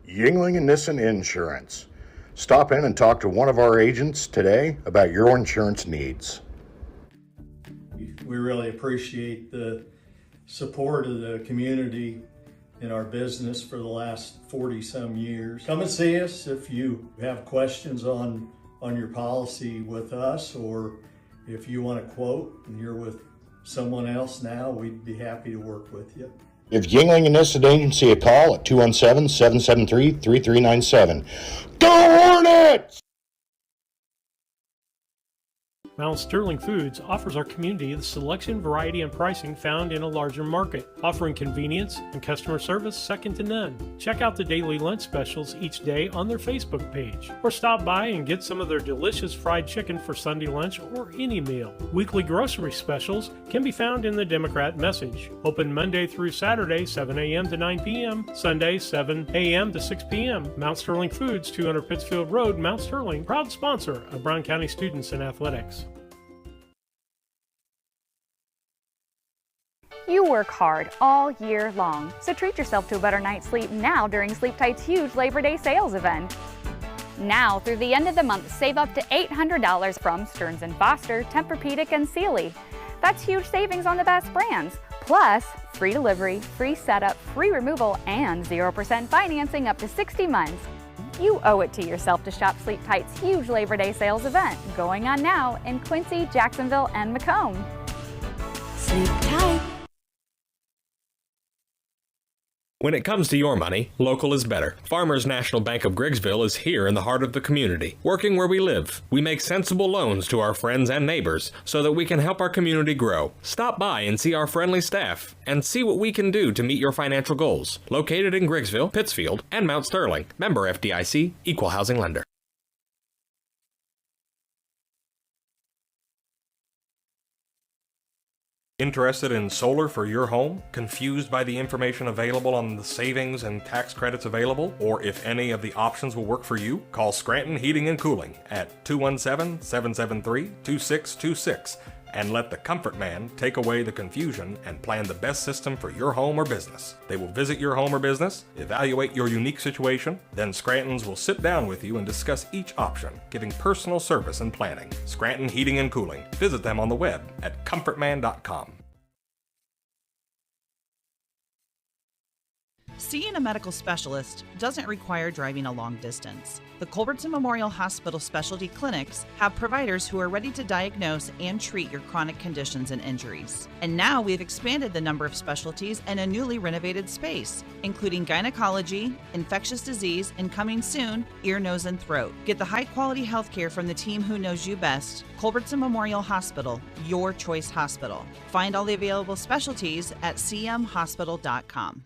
Yingling and Nissen Insurance. Stop in and talk to one of our agents today about your insurance needs.
We really appreciate the support of the community in our business for the last 40-some years. Come and see us if you have questions on your policy with us, or if you want a quote and you're with someone else now, we'd be happy to work with you.
Give Yingling and Nissen Agency a call at 217-773-3397. Go Hornets!
Mount Sterling Foods offers our community the selection, variety, and pricing found in a larger market, offering convenience and customer service second to none. Check out the daily lunch specials each day on their Facebook page, or stop by and get some of their delicious fried chicken for Sunday lunch or any meal. Weekly grocery specials can be found in the Democrat Message. Open Monday through Saturday, 7 a.m. to 9 p.m., Sunday, 7 a.m. to 6 p.m. Mount Sterling Foods, 200 Pittsfield Road, Mount Sterling, proud sponsor of Brown County students in athletics.
You work hard all year long, so treat yourself to a better night's sleep now during Sleep Tight's huge Labor Day sales event. Now, through the end of the month, save up to $800 from Stearns & Foster, Tempur-Pedic, and Sealy. That's huge savings on the best brands. Plus, free delivery, free setup, free removal, and 0% financing up to 60 months. You owe it to yourself to shop Sleep Tight's huge Labor Day sales event, going on now in Quincy, Jacksonville, and Macomb.
Sleep tight.
When it comes to your money, local is better. Farmers National Bank of Griggsville is here in the heart of the community, working where we live. We make sensible loans to our friends and neighbors so that we can help our community grow. Stop by and see our friendly staff and see what we can do to meet your financial goals. Located in Griggsville, Pittsfield, and Mount Sterling. Member FDIC, Equal Housing Lender. Interested in solar for your home? Confused by the information available on the savings and tax credits available? Or if any of the options will work for you? Call Scranton Heating and Cooling at 217-773-2626 and let the Comfort Man take away the confusion and plan the best system for your home or business. They will visit your home or business, evaluate your unique situation, then Scranton's will sit down with you and discuss each option, giving personal service and planning. Scranton Heating and Cooling. Visit them on the web at comfortman.com.
Seeing a medical specialist doesn't require driving a long distance. The Culbertson Memorial Hospital specialty clinics have providers who are ready to diagnose and treat your chronic conditions and injuries. And now we've expanded the number of specialties in a newly renovated space, including gynecology, infectious disease, and coming soon, ear, nose, and throat. Get the high-quality health care from the team who knows you best. Culbertson Memorial Hospital, your choice hospital. Find all the available specialties at cmhospital.com.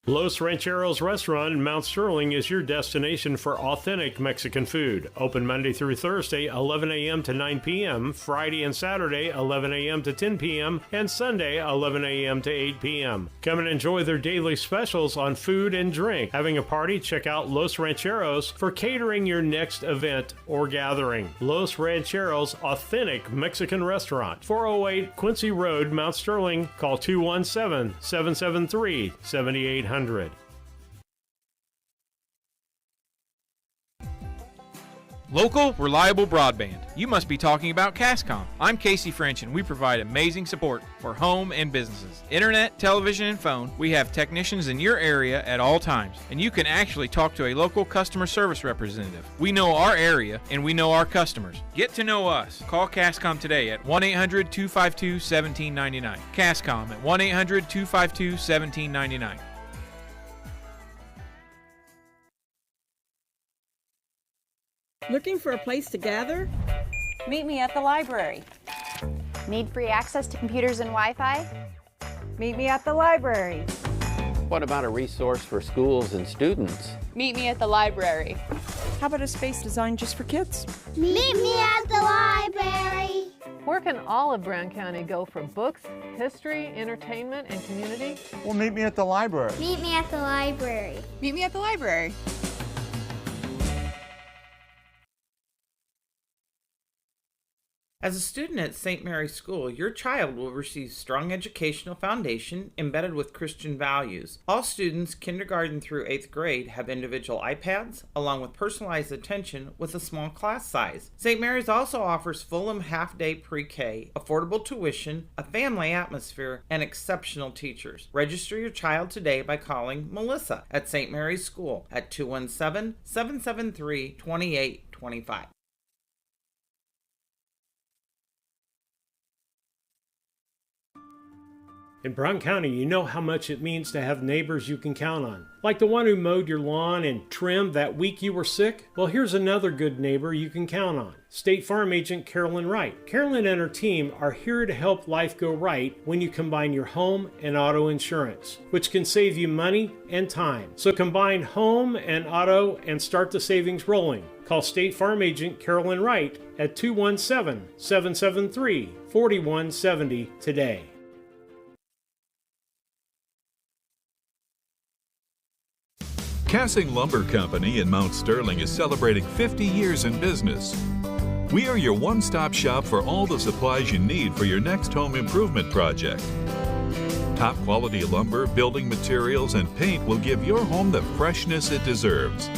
Los Rancheros Restaurant in Mount Sterling is your destination for authentic Mexican food. Open Monday through Thursday, 11 a.m. to 9 p.m., Friday and Saturday, 11 a.m. to 10 p.m., and Sunday, 11 a.m. to 8 p.m. Come and enjoy their daily specials on food and drink. Having a party? Check out Los Rancheros for catering your next event or gathering. Los Rancheros Authentic Mexican Restaurant, 408 Quincy Road, Mount Sterling. Call 217-773-7800.
Local, reliable broadband. You must be talking about Cascom. I'm Casey French, and we provide amazing support for home and businesses. Internet, television, and phone. We have technicians in your area at all times, and you can actually talk to a local customer service representative. We know our area, and we know our customers. Get to know us. Call Cascom today at 1-800-252-1799. Cascom at 1-800-252-1799.
Looking for a place to gather?
Meet me at the library.
Need free access to computers and Wi-Fi?
Meet me at the library.
What about a resource for schools and students?
Meet me at the library.
How about a space designed just for kids?
Meet me at the library.
Where can all of Brown County go for books, history, entertainment, and community?
Well, meet me at the library.
Meet me at the library.
Meet me at the library.
As a student at St. Mary's School, your child will receive strong educational foundation embedded with Christian values. All students, kindergarten through 8th grade, have individual iPads, along with personalized attention with a small class size. St. Mary's also offers Fulham half-day pre-K, affordable tuition, a family atmosphere, and exceptional teachers. Register your child today by calling Melissa at St. Mary's School at 217-773-2825.
In Brown County, you know how much it means to have neighbors you can count on. Like the one who mowed your lawn and trimmed that week you were sick? Well, here's another good neighbor you can count on. State Farm Agent Carolyn Wright. Carolyn and her team are here to help life go right when you combine your home and auto insurance, which can save you money and time. So combine home and auto and start the savings rolling. Call State Farm Agent Carolyn Wright at 217-773-4170 today.
Cassing Lumber Company in Mount Sterling is celebrating 50 years in business. We are your one-stop shop for all the supplies you need for your next home improvement project. Top quality lumber, building materials, and paint will give your home the freshness it deserves.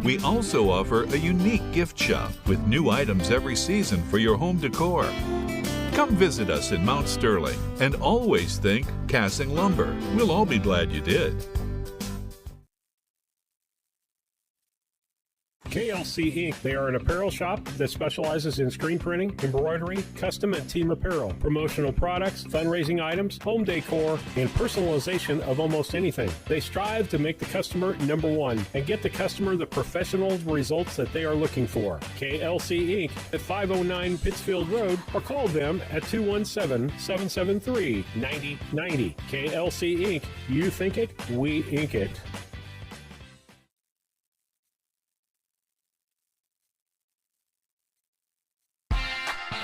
We also offer a unique gift shop with new items every season for your home decor. Come visit us in Mount Sterling and always think Cassing Lumber. We'll all be glad you did.
KLC Inc. They are an apparel shop that specializes in screen printing, embroidery, custom and team apparel, promotional products, fundraising items, home decor, and personalization of almost anything. They strive to make the customer number one and get the customer the professional results that they are looking for. KLC Inc. at 509 Pittsfield Road, or call them at 217-773-9090. KLC Inc. You think it, we ink it.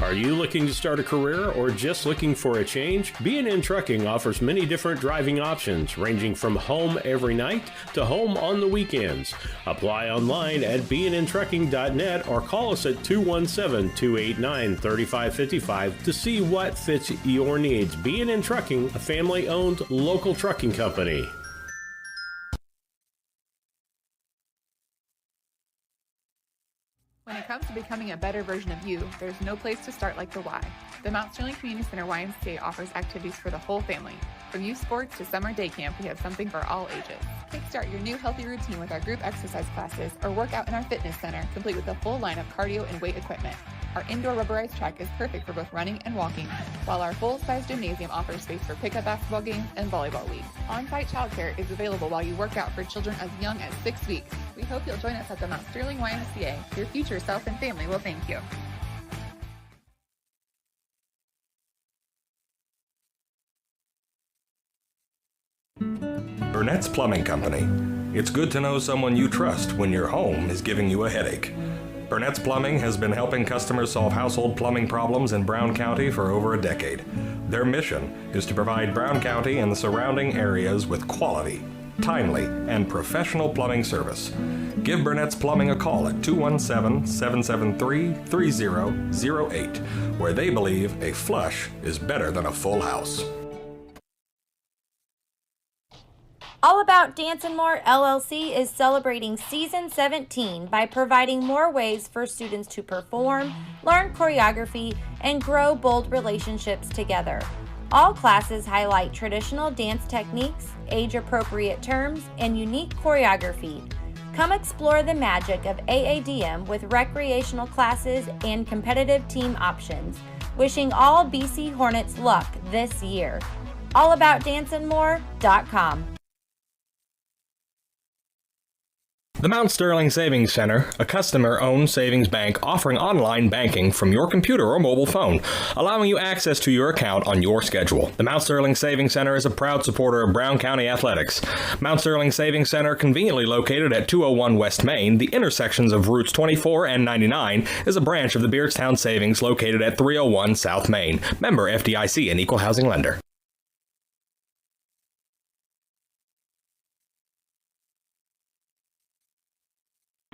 Are you looking to start a career or just looking for a change? B&N Trucking offers many different driving options, ranging from home every night to home on the weekends. Apply online at bnntrucking.net or call us at 217-289-3555 to see what fits your needs. B&N Trucking, a family-owned local trucking company.
When it comes to
becoming a better version of you, there's no place to start like the Y. The Mount Sterling Community Center YMCA offers activities for the whole family. From youth sports to summer day camp, we have something for all ages. Kickstart your new healthy routine with our group exercise classes or work out in our fitness center, complete with a full line of cardio and weight equipment. Our indoor rubberized track is perfect for both running and walking, while our full-size gymnasium offers space for pickup basketball games and volleyball leagues. On-site childcare is available while you work out for children as young as 6 weeks. We hope you'll join us at the Mount Sterling YMCA. Your future self and family will thank you.
Burnett's Plumbing Company. It's good to know someone you trust when your home is giving you a headache. Burnett's Plumbing has been helping customers solve household plumbing problems in Brown County for over a decade. Their mission is to provide Brown County and the surrounding areas with quality, timely, and professional plumbing service. Give Burnett's Plumbing a call at 217-773-3008, where they believe a flush is better than a full house.
All About Dance and More LLC is celebrating Season 17 by providing more ways for students to perform, learn choreography, and grow bold relationships together. All classes highlight traditional dance techniques, age-appropriate terms, and unique choreography. Come explore the magic of AADM with recreational classes and competitive team options. Wishing all BC Hornets luck this year. allaboutdanceandmore.com.
The Mount Sterling Savings Center, a customer-owned savings bank offering online banking from your computer or mobile phone, allowing you access to your account on your schedule. The Mount Sterling Savings Center is a proud supporter of Brown County athletics. Mount Sterling Savings Center, conveniently located at 201 West Main, the intersections of routes 24 and 99, is a branch of the Beardstown Savings located at 301 South Main. Member FDIC, an equal housing lender.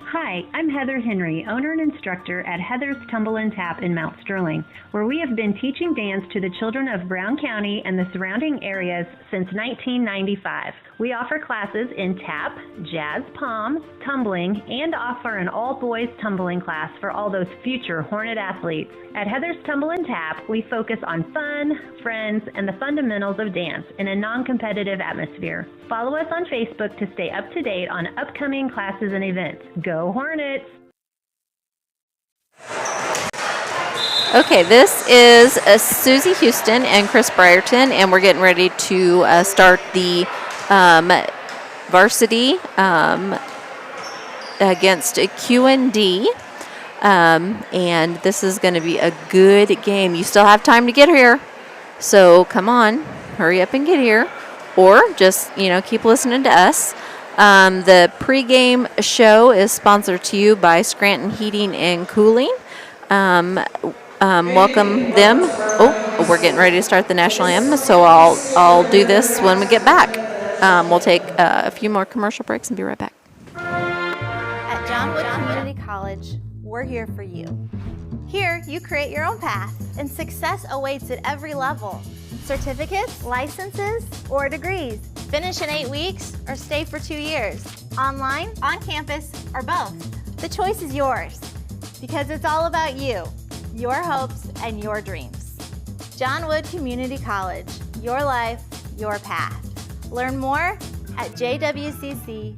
Hi, I'm Heather Henry, owner and instructor at Heather's Tumble and Tap in Mount Sterling, where we have been teaching dance to the children of Brown County and the surrounding areas since 1995. We offer classes in tap, jazz palm, tumbling, and offer an all-boys tumbling class for all those future Hornet athletes. At Heather's Tumble and Tap, we focus on fun, friends, and the fundamentals of dance in a non-competitive atmosphere. Follow us on Facebook to stay up to date on upcoming classes and events. Go Hornets!
Okay, this is Susie Houston and Chris Brierton, and we're getting ready to start the varsity against QND. And this is going to be a good game. You still have time to get here, so come on, hurry up and get here, or just keep listening to us. The pregame show is sponsored to you by Scranton Heating and Cooling. Welcome them. Oh, we're getting ready to start the national anthem, so I'll do this when we get back. We'll take a few more commercial breaks and be right back.
At Johnwood Community College, we're here for you. Here, you create your own path, and success awaits at every level. Certificates, licenses, or degrees. Finish in 8 weeks or stay for 2 years. Online, on campus, or both. The choice is yours, because it's all about you, your hopes, and your dreams. Johnwood Community College, your life, your path. Learn more at jwcc.edu.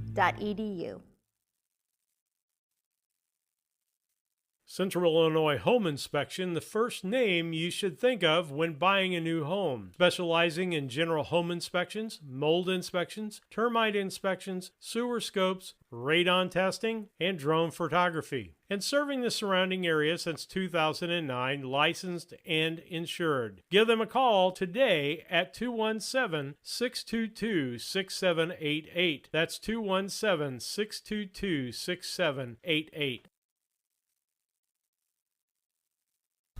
Central Illinois Home Inspection, the first name you should think of when buying a new home. Specializing in general home inspections, mold inspections, termite inspections, sewer scopes, radon testing, and drone photography. And serving the surrounding area since 2009, licensed and insured. Give them a call today at 217-622-6788. That's 217-622-6788.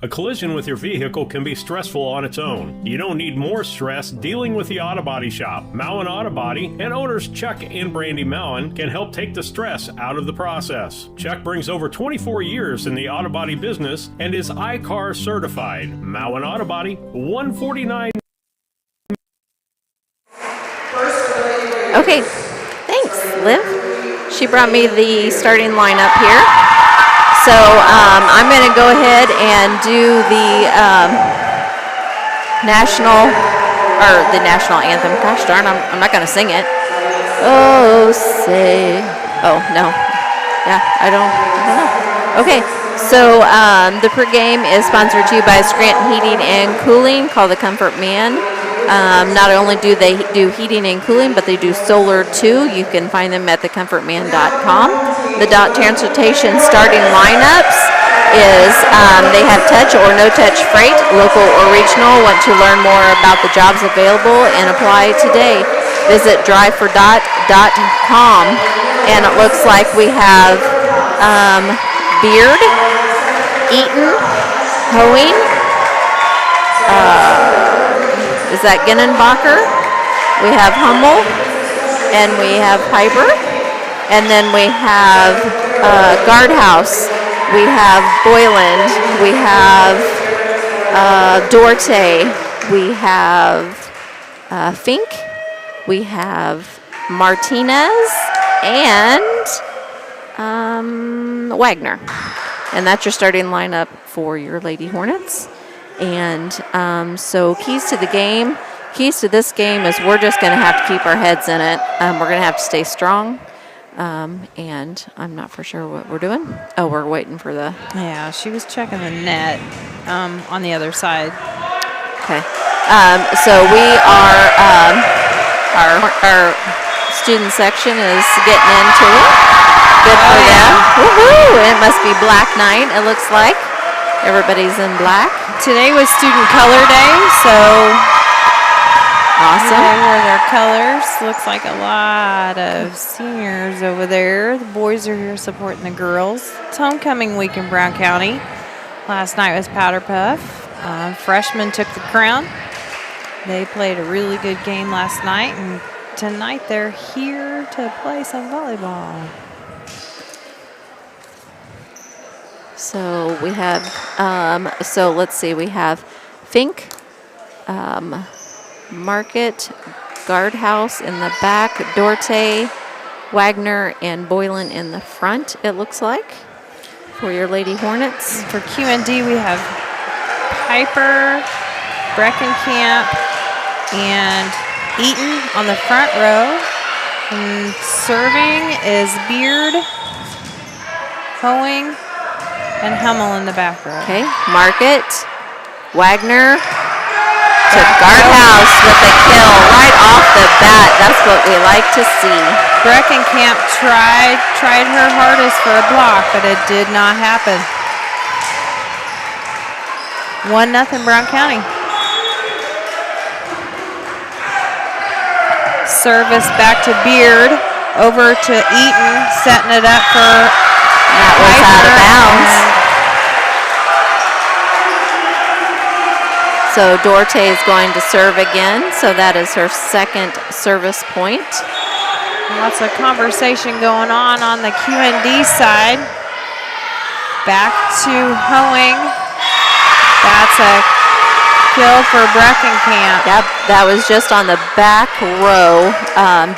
A collision with your vehicle can be stressful on its own. You don't need more stress dealing with the Auto Body Shop. Mowen Auto Body and owners Chuck and Brandy Mowen can help take the stress out of the process. Chuck brings over 24 years in the auto body business and is ICAR certified. Mowen Auto Body, 149.
Okay, thanks, Liv. She brought me the starting lineup here. So I'm going to go ahead and do the national anthem. Gosh darn, I'm not going to sing it. Oh, say. Oh, no. Yeah, I don't know. Okay, so the pregame is sponsored to you by Scranton Heating and Cooling, called the Comfort Man. Not only do they do heating and cooling, but they do solar too. You can find them at thecomfortman.com. The DOT Transportation starting lineups is they have touch or no touch freight, local or regional. Want to learn more about the jobs available and apply today? Visit driveforDOT.com. And it looks like we have Beard, Eaton, Hoeing, is that Ginnenbacher? We have Hummel, and we have Piper, and then we have Guardhouse, we have Boyland, we have Dorte, we have Fink, we have Martinez, and Wagner. And that's your starting lineup for your Lady Hornets. And so keys to this game is we're just going to have to keep our heads in it. We're going to have to stay strong. And I'm not for sure what we're doing. Oh, we're waiting for the...
Yeah, she was checking the net on the other side.
Okay. So we are... our student section is getting into it. Good for them. Woohoo! It must be Black Night, it looks like. Everybody's in black.
Today was Student Color Day, so
awesome.
They wore their colors. Looks like a lot of seniors over there. The boys are here supporting the girls. It's homecoming week in Brown County. Last night was Powder Puff. Freshmen took the crown. They played a really good game last night, and tonight they're here to play some volleyball.
So we have, so let's see, we have Fink, Market, Guardhouse in the back, Dorte, Wagner, and Boylan in the front, it looks like, for your Lady Hornets.
For QND, we have Piper, Breckenkamp, and Eaton on the front row. And serving is Beard, Hoeing, and Hummel in the back row.
Okay, Market, Wagner to Guardhouse with a kill right off the bat. That's what we like to see.
Breckenkamp tried her hardest for a block, but it did not happen. 1-0 Brown County. Service back to Beard, over to Eaton, setting it up for
that was out of bounds. So Dorte is going to serve again, so that is her second service point.
Lots of conversation going on the QND side. Back to Hoeing. That's a kill for Breckenkamp.
Yep, that was just on the back row,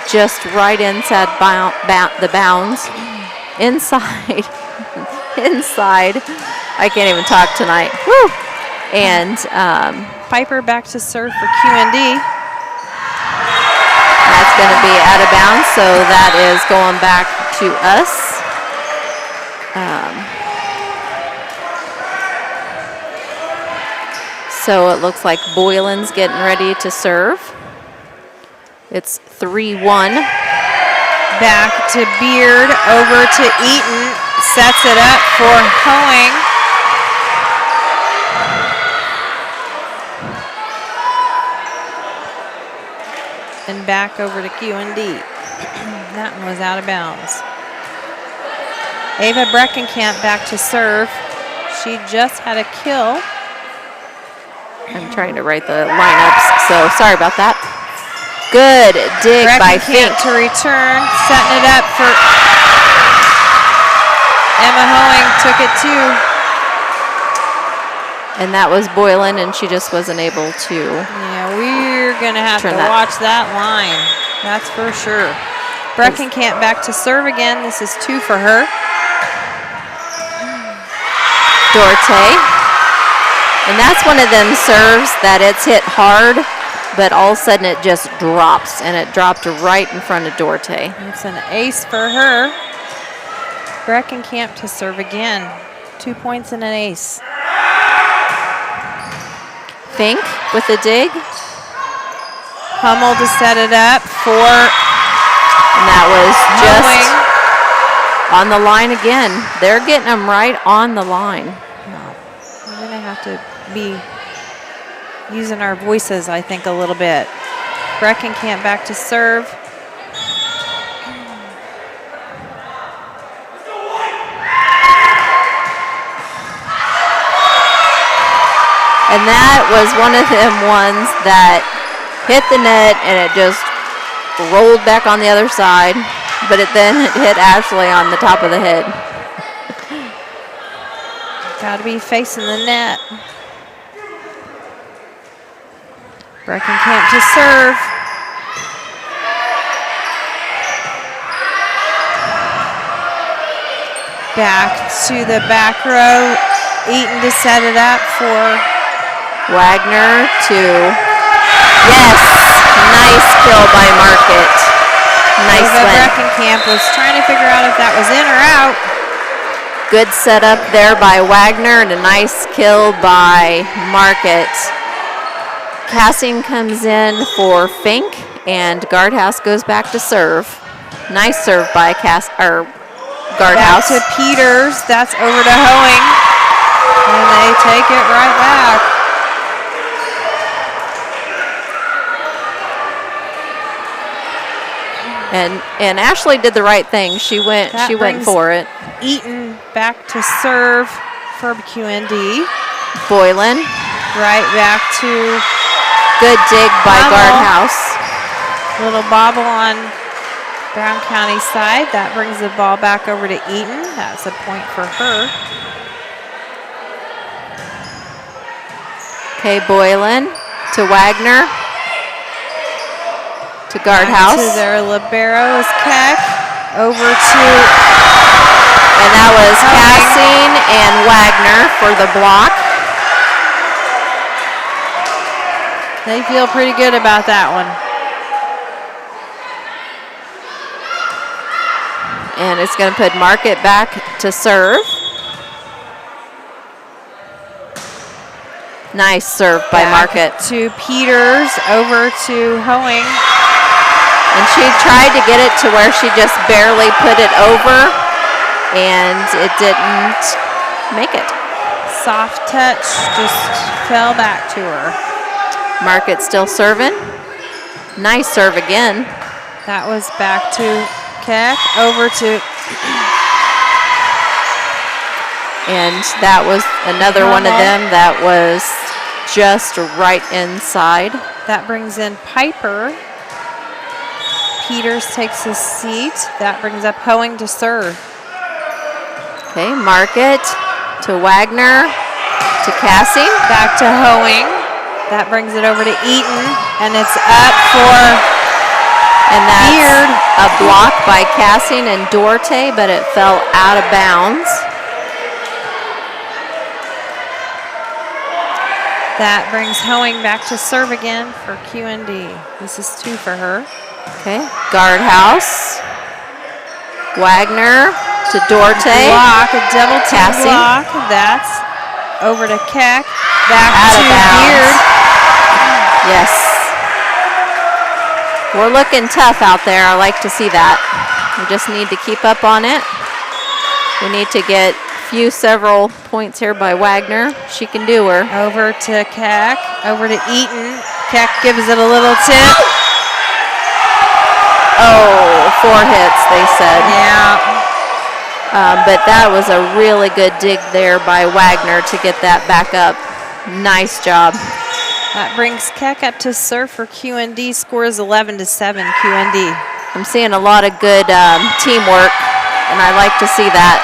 just right inside the bounds. Inside. I can't even talk tonight. Woo! And
Piper back to serve for QND.
That's going to be out of bounds, so that is going back to us. So it looks like Boylan's getting ready to serve. It's 3-1.
Back to Beard, over to Eaton, sets it up for Hoeing. And back over to QND. That one was out of bounds. Ava Breckenkamp back to serve. She just had a kill.
I'm trying to write the lineups, so sorry about that. Good dig by Fink.
To return, setting it up for Emma Hoeing, took it too.
And that was Boylan, and she just wasn't able to.
Yeah, we're going to have to watch that line. That's for sure. Breckenkamp back to serve again. This is 2 for her.
Dorte. And that's one of them serves that it's hit hard, but all of a sudden it just drops, and it dropped right in front of Dorte.
It's an ace for her. Breckenkamp to serve again. 2 points and an ace.
Fink with a dig.
Hummel to set it up for,
and that was just on the line again. They're getting them right on the line.
We're going to have to be using our voices, I think, a little bit. Breckenkamp back to serve.
And that was one of them ones that hit the net and it just rolled back on the other side, but it then hit Ashley on the top of the head.
Got to be facing the net. Breckenkamp to serve. Back to the back row. Eaton to set it up for
Wagner to, yes, nice kill by Market. Nice win.
Breckenkamp was trying to figure out if that was in or out.
Good setup there by Wagner and a nice kill by Market. Cassing comes in for Fink, and Guardhouse goes back to serve. Nice serve by Guardhouse.
Back to Peters. That's over to Hoeing. And they take it right back.
And Ashley did the right thing. She went for it.
Eaton back to serve for QND.
Boylan.
Right back to
good dig by Guardhouse.
Little bobble on Brown County side. That brings the ball back over to Eaton. That's a point for her.
Okay, Boylan to Wagner. To Guardhouse.
To their libero is Keck. Over to...
And that was Cassing and Wagner for the block.
They feel pretty good about that one.
And it's going to put Market back to serve. Nice serve by Market.
To Peters, over to Hoeing.
And she tried to get it to where she just barely put it over, and it didn't make it.
Soft touch, just fell back to her.
Market still serving. Nice serve again.
That was back to Keck, over to...
And that was another one of them that was just right inside.
That brings in Piper. Peters takes his seat. That brings up Hoeing to serve.
Okay, Market to Wagner to Cassing.
Back to Hoeing. That brings it over to Eaton, and it's up for...
And that's a block by Cassing and Dorte, but it fell out of bounds.
That brings Hoeing back to serve again for QND. This is 2 for her.
Okay, Guardhouse. Wagner to Dorte.
Block, a double team
Cassing.
block. That's over to Keck. Back
out
to
of bounds.
Beard.
Yes. We're looking tough out there. I like to see that. We just need to keep up on it. We need to get several points here by Wagner. She can do her.
Over to Keck. Over to Eaton. Keck gives it a little tip.
Oh, 4 hits, they said.
Yeah.
But that was a really good dig there by Wagner to get that back up. Nice job.
That brings Keck up to serve for QND. Score is 11-7 QND.
I'm seeing a lot of good teamwork, and I like to see that.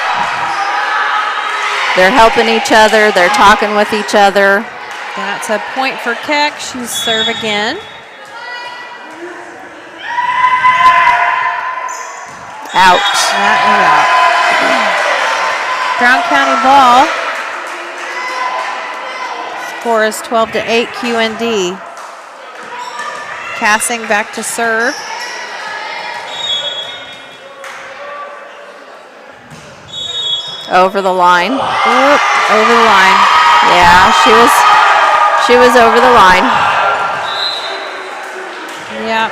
They're helping each other. They're talking with each other.
That's a point for Keck. She's serve again.
Out.
That is out. Brown County ball. Score is 12-8 QND. Cassing back to serve.
Over the line.
Oop, over the line.
Yeah, she was over the line.
Yep.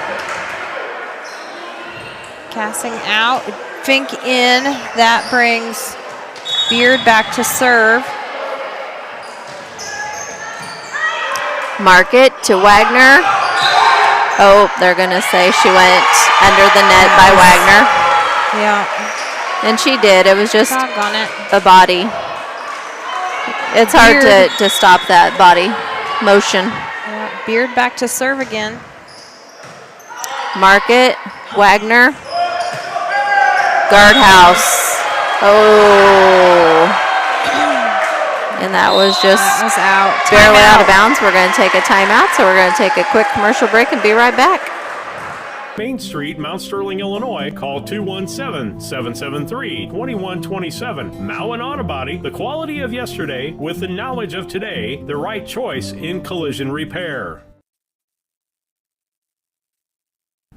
Cassing out. Fink in. That brings Beard back to serve.
Mark it to Wagner. Oh, they're going to say she went under the net by Wagner.
Yeah.
And she did. It was just
Doggone it.
a body. It's hard to stop that body motion.
Yeah. Beard back to serve again.
Mark it. Wagner. Guardhouse. Oh. And that was just
out.
Barely out of bounds. We're going to take a timeout, so we're going to take a quick commercial break and be right back.
Main Street, Mount Sterling, Illinois. Call 217-773-2127. Mowen Auto Body, the quality of yesterday with the knowledge of today, the right choice in collision repair.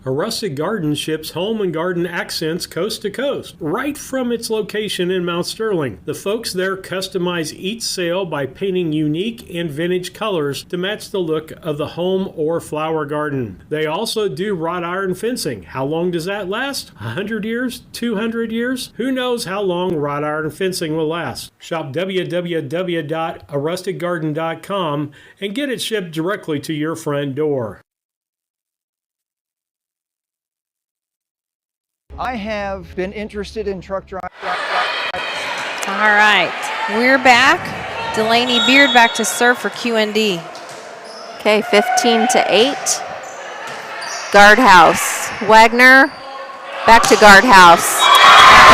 A Rustic Garden ships home and garden accents coast to coast, right from its location in Mount Sterling. The folks there customize each sail by painting unique and vintage colors to match the look of the home or flower garden. They also do wrought iron fencing. How long does that last? 100 years? 200 years? Who knows how long wrought iron fencing will last? Shop www.arusticgarden.com and get it shipped directly to your front door.
I have been interested in truck driving.
All right, we're back. Delaney Beard back to serve for QND.
Okay, 15-8. Guardhouse. Wagner back to Guardhouse.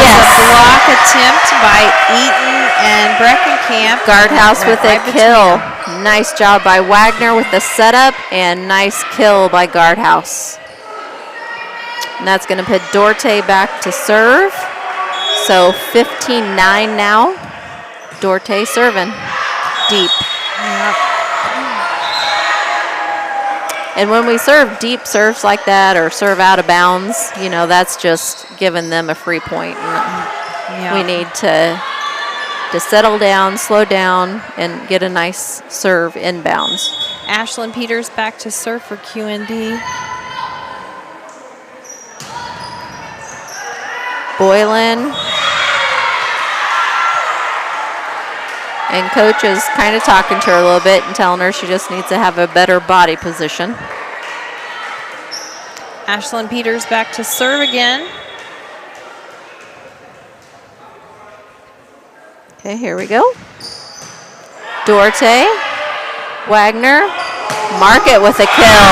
Yes. A block attempt by Eaton and Breckenkamp.
Guardhouse with a kill. Nice job by Wagner with the setup and nice kill by Guardhouse. And that's going to put Dorte back to serve. So 15-9 now. Dorte serving deep.
Yep.
And when we serve deep serves like that or serve out of bounds, you know, that's just giving them a free point. And we need to settle down, slow down, and get a nice serve inbounds.
Ashlyn Peters back to serve for QND.
Boylan. And coach is kind of talking to her a little bit and telling her she just needs to have a better body position.
Ashlyn Peters back to serve again.
Okay, here we go. Dorte. Wagner. Market with a kill.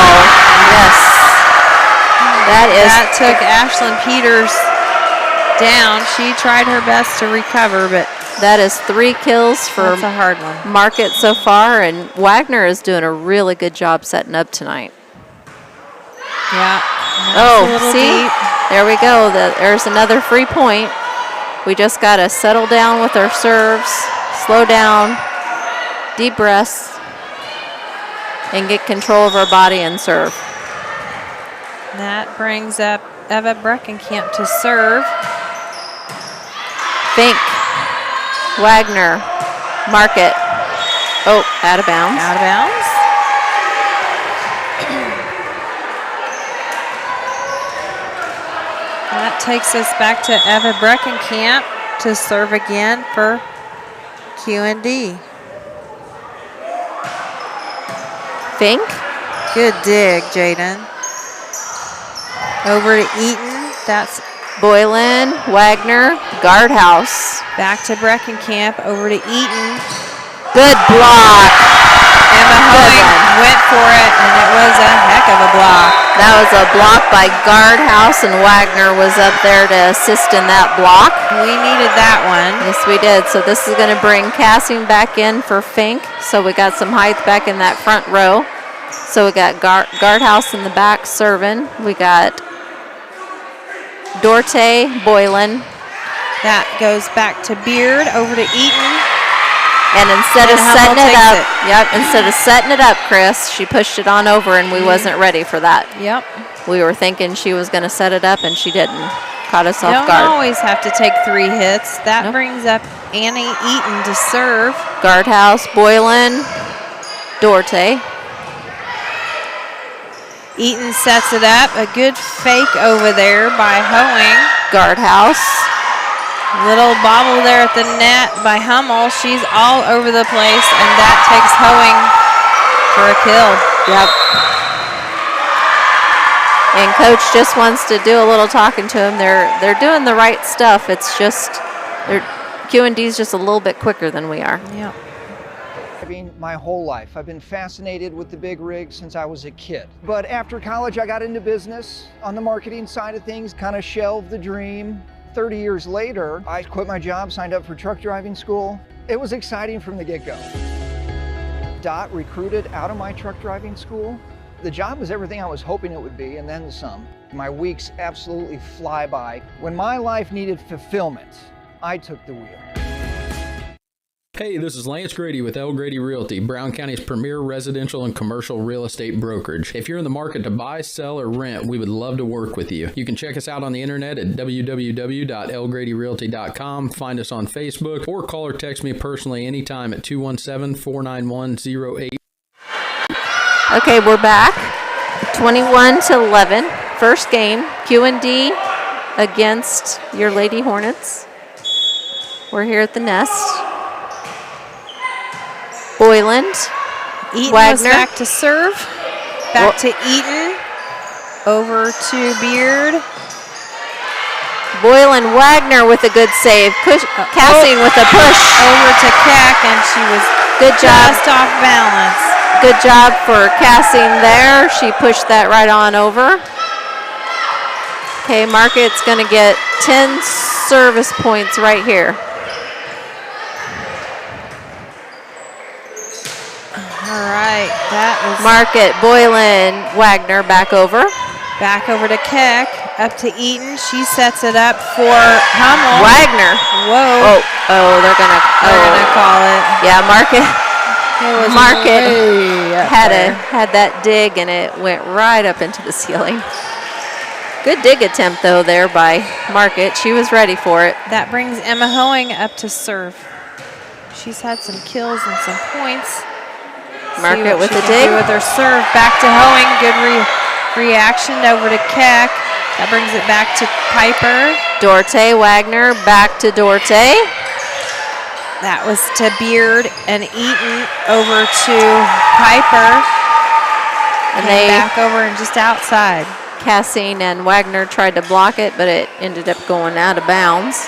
Yes.
That took Ashlyn Peters down. She tried her best to recover, but
that is 3 kills for
that's a hard one.
Market so far, and Wagner is doing a really good job setting up tonight.
Yeah.
Oh, see? Deep. There we go. There's another free point. We just got to settle down with our serves, slow down, deep breaths, and get control of our body and serve.
That brings up Eva Breckenkamp to serve.
Fink. Wagner. Market. Oh, out of bounds.
Out of bounds. That takes us back to Eva Breckenkamp to serve again for QND.
Fink.
Good dig, Jaden. Over to Eaton. That's
Boylan, Wagner, Guardhouse.
Back to Breckenkamp, over to Eaton.
Good block.
Emma Hoying went for it, and it was a heck of a block.
That was a block by Guardhouse, and Wagner was up there to assist in that block.
We needed that one.
Yes, we did. So this is going to bring Cassing back in for Fink. So we got some height back in that front row. So we got Guardhouse in the back serving. We got Dorte, Boylan.
That goes back to Beard, over to Eaton.
And instead of
Hummel
setting it
takes
up, instead of setting it up, Chris, she pushed it on over, and we wasn't ready for that.
Yep.
We were thinking she was going to set it up, and she didn't. Caught us off
Don't
guard.
always have to take 3 hits. That brings up Annie Eaton to serve.
Guardhouse, Boylan, Dorte.
Eaton sets it up. A good fake over there by Hoeing.
Guardhouse.
Little bobble there at the net by Hummel. She's all over the place, and that takes Hoeing for a kill.
Yep. And Coach just wants to do a little talking to him. They're doing the right stuff. It's just QND's just a little bit quicker than we are.
Yep.
I mean, my whole life, I've been fascinated with the big rig since I was a kid. But after college, I got into business on the marketing side of things, kind of shelved the dream. 30 years later, I quit my job, signed up for truck driving school. It was exciting from the get-go. Dot recruited out of my truck driving school. The job was everything I was hoping it would be, and then some. My weeks absolutely fly by. When my life needed fulfillment, I took the wheel.
Hey, this is Lance Grady with L. Grady Realty, Brown County's premier residential and commercial real estate brokerage. If you're in the market to buy, sell, or rent, we would love to work with you. You can check us out on the internet at www.lgradyrealty.com, find us on Facebook, or call or text me personally anytime at 217-491-08.
Okay, we're back. 21-11. First game, QND against your Lady Hornets. We're here at the Nest. Boyland.
Eaton
Wagner.
was back to serve. Back to Eaton. Over to Beard.
Boylan Wagner with a good save. Cassing with a push.
Over to Keck, and she was just off balance.
Good job for Cassing there. She pushed that right on over. Okay, Market's going to get 10 service points right here.
All right, that was
Market, Boylan, Wagner back over.
Back over to Keck, up to Eaton. She sets it up for Hummel.
Wagner.
Whoa.
They're gonna
call it.
Yeah, Market
way up there.
had that dig, and it went right up into the ceiling. Good dig attempt though there by Market. She was ready for it.
That brings Emma Hoeing up to serve. She's had some kills and some points.
Market with the dig.
With her serve, back to Hoeing. Good reaction over to Keck. That brings it back to Piper.
Dorte, Wagner, back to Dorte.
That was to Beard and Eaton over to Piper.
And they
back over and just outside.
Cassine and Wagner tried to block it, but it ended up going out of bounds.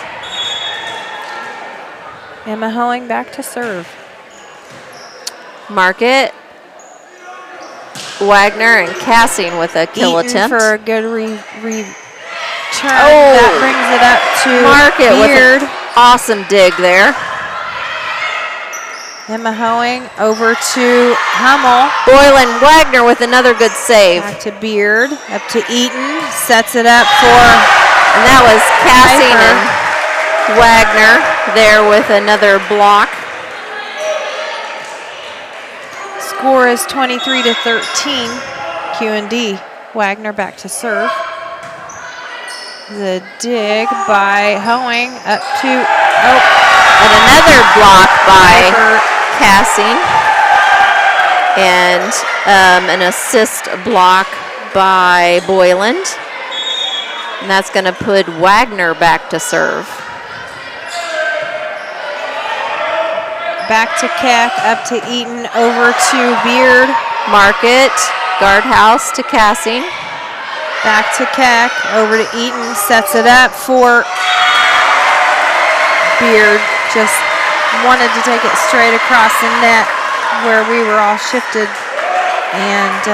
Emma Hoeing back to serve.
Market, Wagner, and Cassing with a kill
Eaton
attempt.
For a good return. That brings it up to
Market
Beard.
with an awesome dig there.
Emma Hoeing over to Hummel.
Boylan Wagner with another good save.
Back to Beard, up to Eaton, sets it up for.
And that was Cassing and Wagner there with another block.
Score is 23-13. QND. Wagner back to serve. The dig by Hoeing up to
and another block by Cassing. And an assist block by Boyland. And that's going to put Wagner back to serve.
Back to Keck, up to Eaton, over to Beard.
Market, Guardhouse to Cassing.
Back to Keck, over to Eaton, sets it up for Beard. Just wanted to take it straight across the net where we were all shifted. And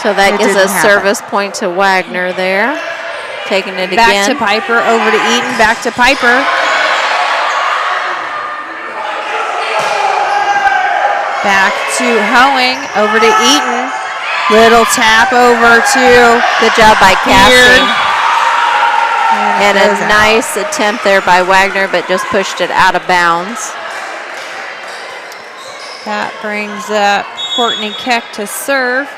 so that gives a service point to Wagner there. Taking it again.
Back to Piper, over to Eaton, back to Piper. Back to Hoeing, over to Eaton. Little tap over to.
Good job by Cassing. And a
out.
nice attempt there by Wagner, but just pushed it out of bounds.
That brings up Courtney Keck to serve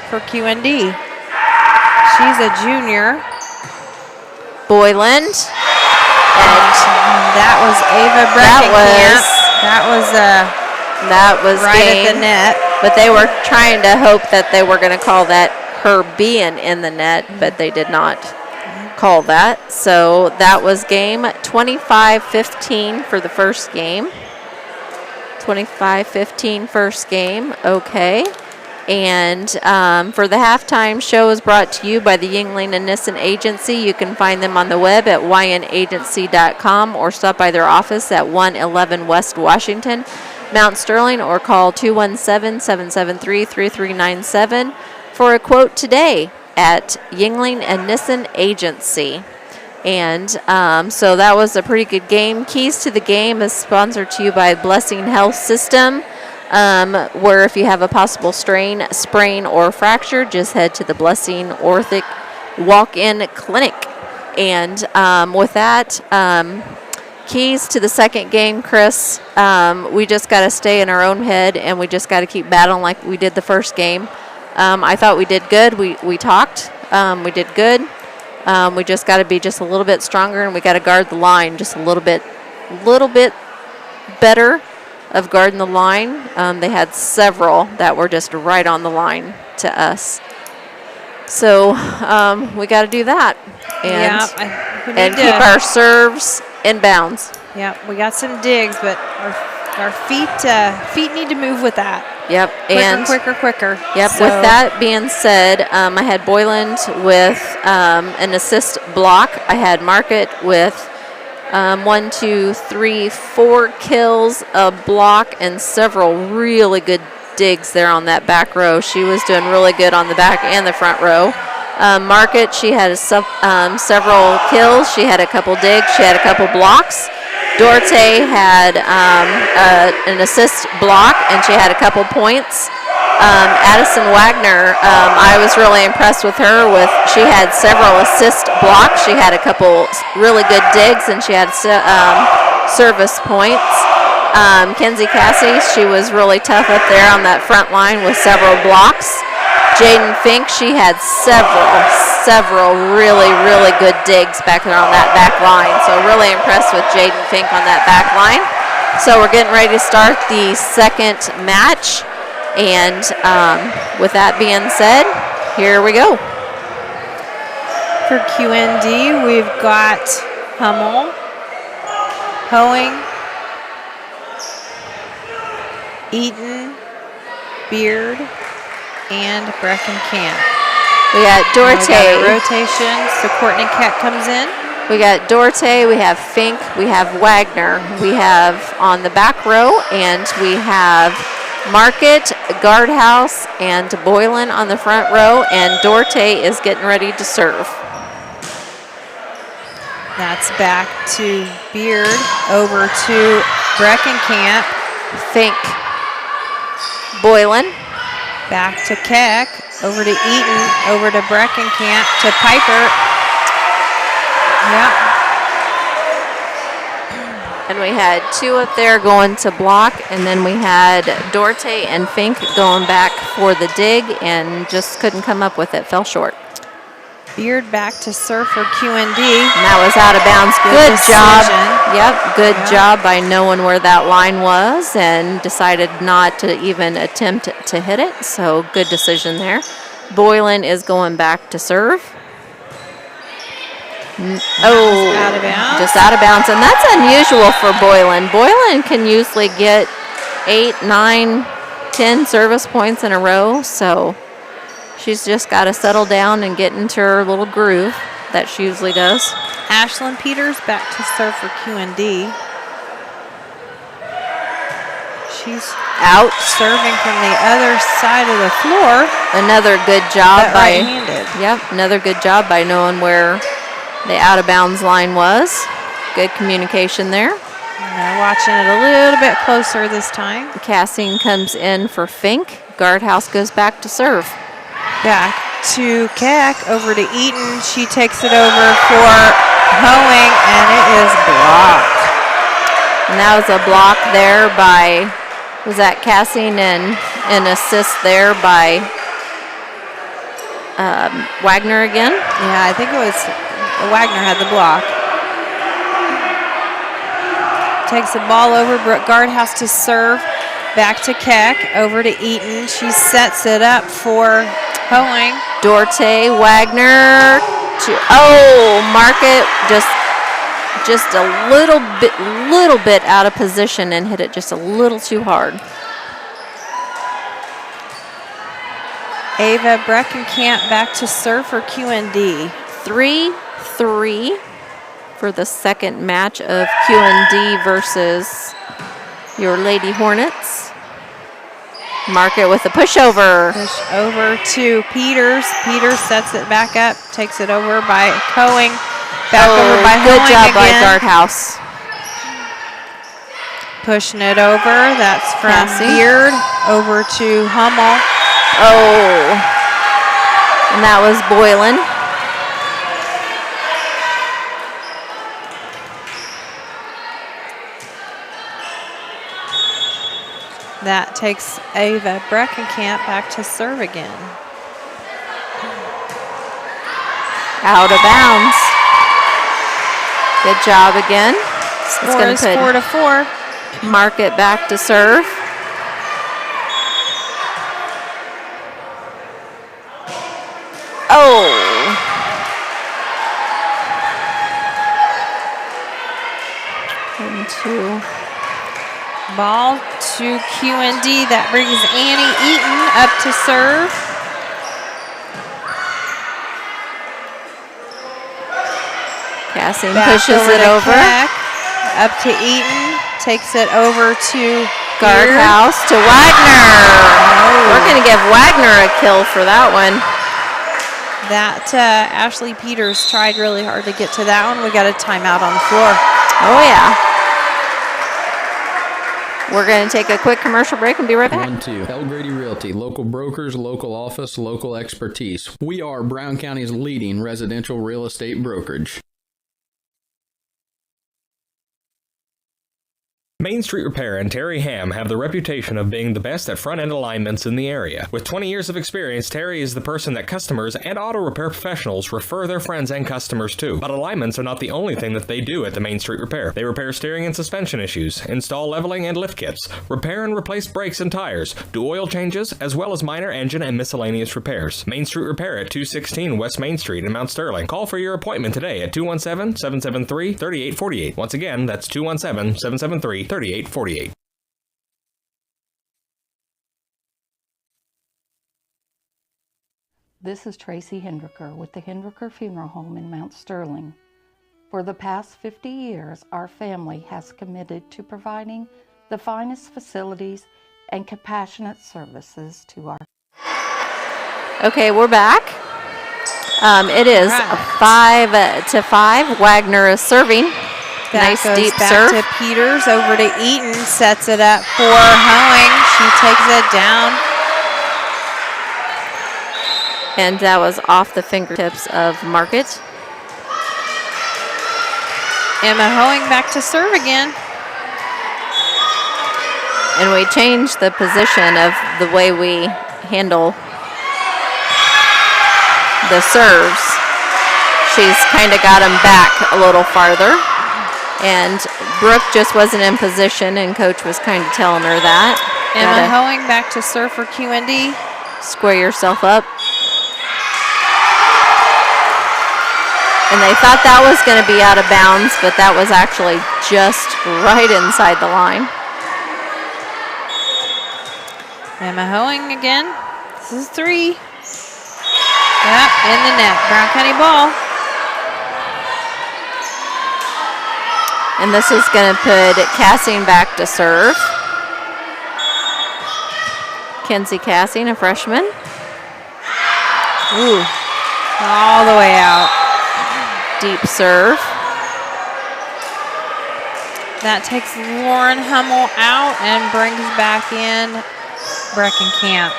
for QND. She's a junior.
Boyland.
And that was Ava Breckenkamp. That was right
game,
at the net.
But they were trying to hope that they were going to call that her being in the net, but they did not call that. So that was game 25-15 for the first game. 25-15 first game. Okay. And for the halftime show is brought to you by the Yingling and Nissen Agency. You can find them on the web at ynagency.com or stop by their office at 111 West Washington, Mount Sterling, or call 217-773-3397 for a quote today at Yingling and Nissen Agency. And so that was a pretty good game. Keys to the Game is sponsored to you by Blessing Health System. Where if you have a possible strain, sprain, or fracture, just head to the Blessing Orthic Walk-In Clinic. And with that, keys to the second game, Chris, we just got to stay in our own head, and we just got to keep battling like we did the first game. I thought we did good. We talked. We did good. We just got to be just a little bit stronger, and we got to guard the line just a little bit better of guarding the line. They had several that were just right on the line to us. So we got to do that. And, keep our serves in bounds.
Yeah, we got some digs, but our feet need to move with that.
Yep.
Quicker.
Yep. So. With that being said, I had Boyland with an assist block. I had Market with 4 kills, a block, and several really good digs there on that back row. She was doing really good on the back and the front row. Market, she had several kills. She had a couple digs. She had a couple blocks. Dorte had an assist block, and she had a couple points. Addison Wagner, I was really impressed with her. She had several assist blocks. She had a couple really good digs, and she had service points. Kenzie Cassie, she was really tough up there on that front line with several blocks. Jaden Fink, she had several really, really good digs back there on that back line. So really impressed with Jaden Fink on that back line. So we're getting ready to start the second match. And with that being said, here we go.
For QND, we've got Hummel, Hoeing, Eaton, Beard, and Breckenkamp.
We got Dorte.
We got a rotation, so Courtney Keck comes in.
We got Dorte, we have Fink, we have Wagner. We have on the back row, and we have Market, Guardhouse, and Boylan on the front row, and Dorte is getting ready to serve.
That's back to Beard, over to Breckenkamp.
Fink, Boylan.
Back to Keck, over to Eaton, over to Breckenkamp, to Piper. Yep.
And we had two up there going to block, and then we had Dorte and Fink going back for the dig and just couldn't come up with it, fell short.
Beard back to serve for QND.
And that was out of bounds. Good job. Yep, good job by knowing where that line was and decided not to even attempt to hit it. So good decision there. Boylan is going back to serve.
Out of bounds.
Just out of bounds. And that's unusual for Boylan. Boylan can usually get 8, 9, 10 service points in a row. So she's just got to settle down and get into her little groove that she usually does.
Ashlyn Peters back to serve for QND. She's
out
serving from the other side of the floor.
Another good job by
right-handed.
Yep, another good job by knowing where the out of bounds line was. Good communication there.
Now watching it a little bit closer this time.
Cassine comes in for Fink. Guardhouse goes back to serve.
Back to Keck, over to Eaton. She takes it over for Hoeing, and it is blocked.
And that was a block there by Was that Cassing and an assist there by Wagner again?
Yeah, I think it was Wagner had the block. Takes the ball over. Brooke Guardhouse to serve. Back to Keck. Over to Eaton. She sets it up for Hoeing.
Dorte, Wagner. Market just a little bit out of position and hit it just a little too hard.
Ava Breckenkamp back to serve for QND.
3-3 for the second match of QND versus your Lady Hornets. Market with a pushover.
Push over to Peters. Peters sets it back up, takes it over by Coing. Back over by
good
Hoeing
job
again.
by Guardhouse.
Pushing it over. That's from Beard over to Hummel.
And that was Boylan.
That takes Ava Breckenkamp back to serve again.
Out of bounds. Good job again.
Score is 4-4.
Market back to serve.
Ball to QND. That brings Annie Eaton up to serve.
Cassing pushes it over.
Keck, up to Eaton. Takes it over to
Guardhouse to Wagner. We're going to give Wagner a kill for that one.
That Ashley Peters tried really hard to get to that one. We got a timeout on the floor.
Oh, yeah. We're going to take a quick commercial break and be right back.
1-2. El Grady Realty. Local brokers, local office, local expertise. We are Brown County's leading residential real estate brokerage.
Main Street Repair and Terry Ham have the reputation of being the best at front-end alignments in the area. With 20 years of experience, Terry is the person that customers and auto repair professionals refer their friends and customers to. But alignments are not the only thing that they do at the Main Street Repair. They repair steering and suspension issues, install leveling and lift kits, repair and replace brakes and tires, do oil changes, as well as minor engine and miscellaneous repairs. Main Street Repair at 216 West Main Street in Mount Sterling. Call for your appointment today at 217-773-3848. Once again, that's 217-773-3848.
This is Tracy Hendricker with the Hendricker Funeral Home in Mount Sterling. For the past 50 years, our family has committed to providing the finest facilities and compassionate services to our.
Okay, we're back. It is 5-5. Wagner is serving.
That
nice
goes
deep
back
serve.
to Peters, over to Eaton, sets it up for Hoeing. She takes it down.
And that was off the fingertips of Market.
Emma Hoeing back to serve again.
And we changed the position of the way we handle the serves. She's kind of got them back a little farther. And Brooke just wasn't in position, and Coach was kind of telling her that.
Emma Hoeing back to serve for QND.
Square yourself up. And they thought that was going to be out of bounds, but that was actually just right inside the line.
Emma Hoeing again. This is 3. Yep, in the net. Brown County ball.
And this is going to put Cassing back to serve. Kenzie Cassing, a freshman.
Ooh, all the way out.
Deep serve.
That takes Lauren Hummel out and brings back in Breckenkamp.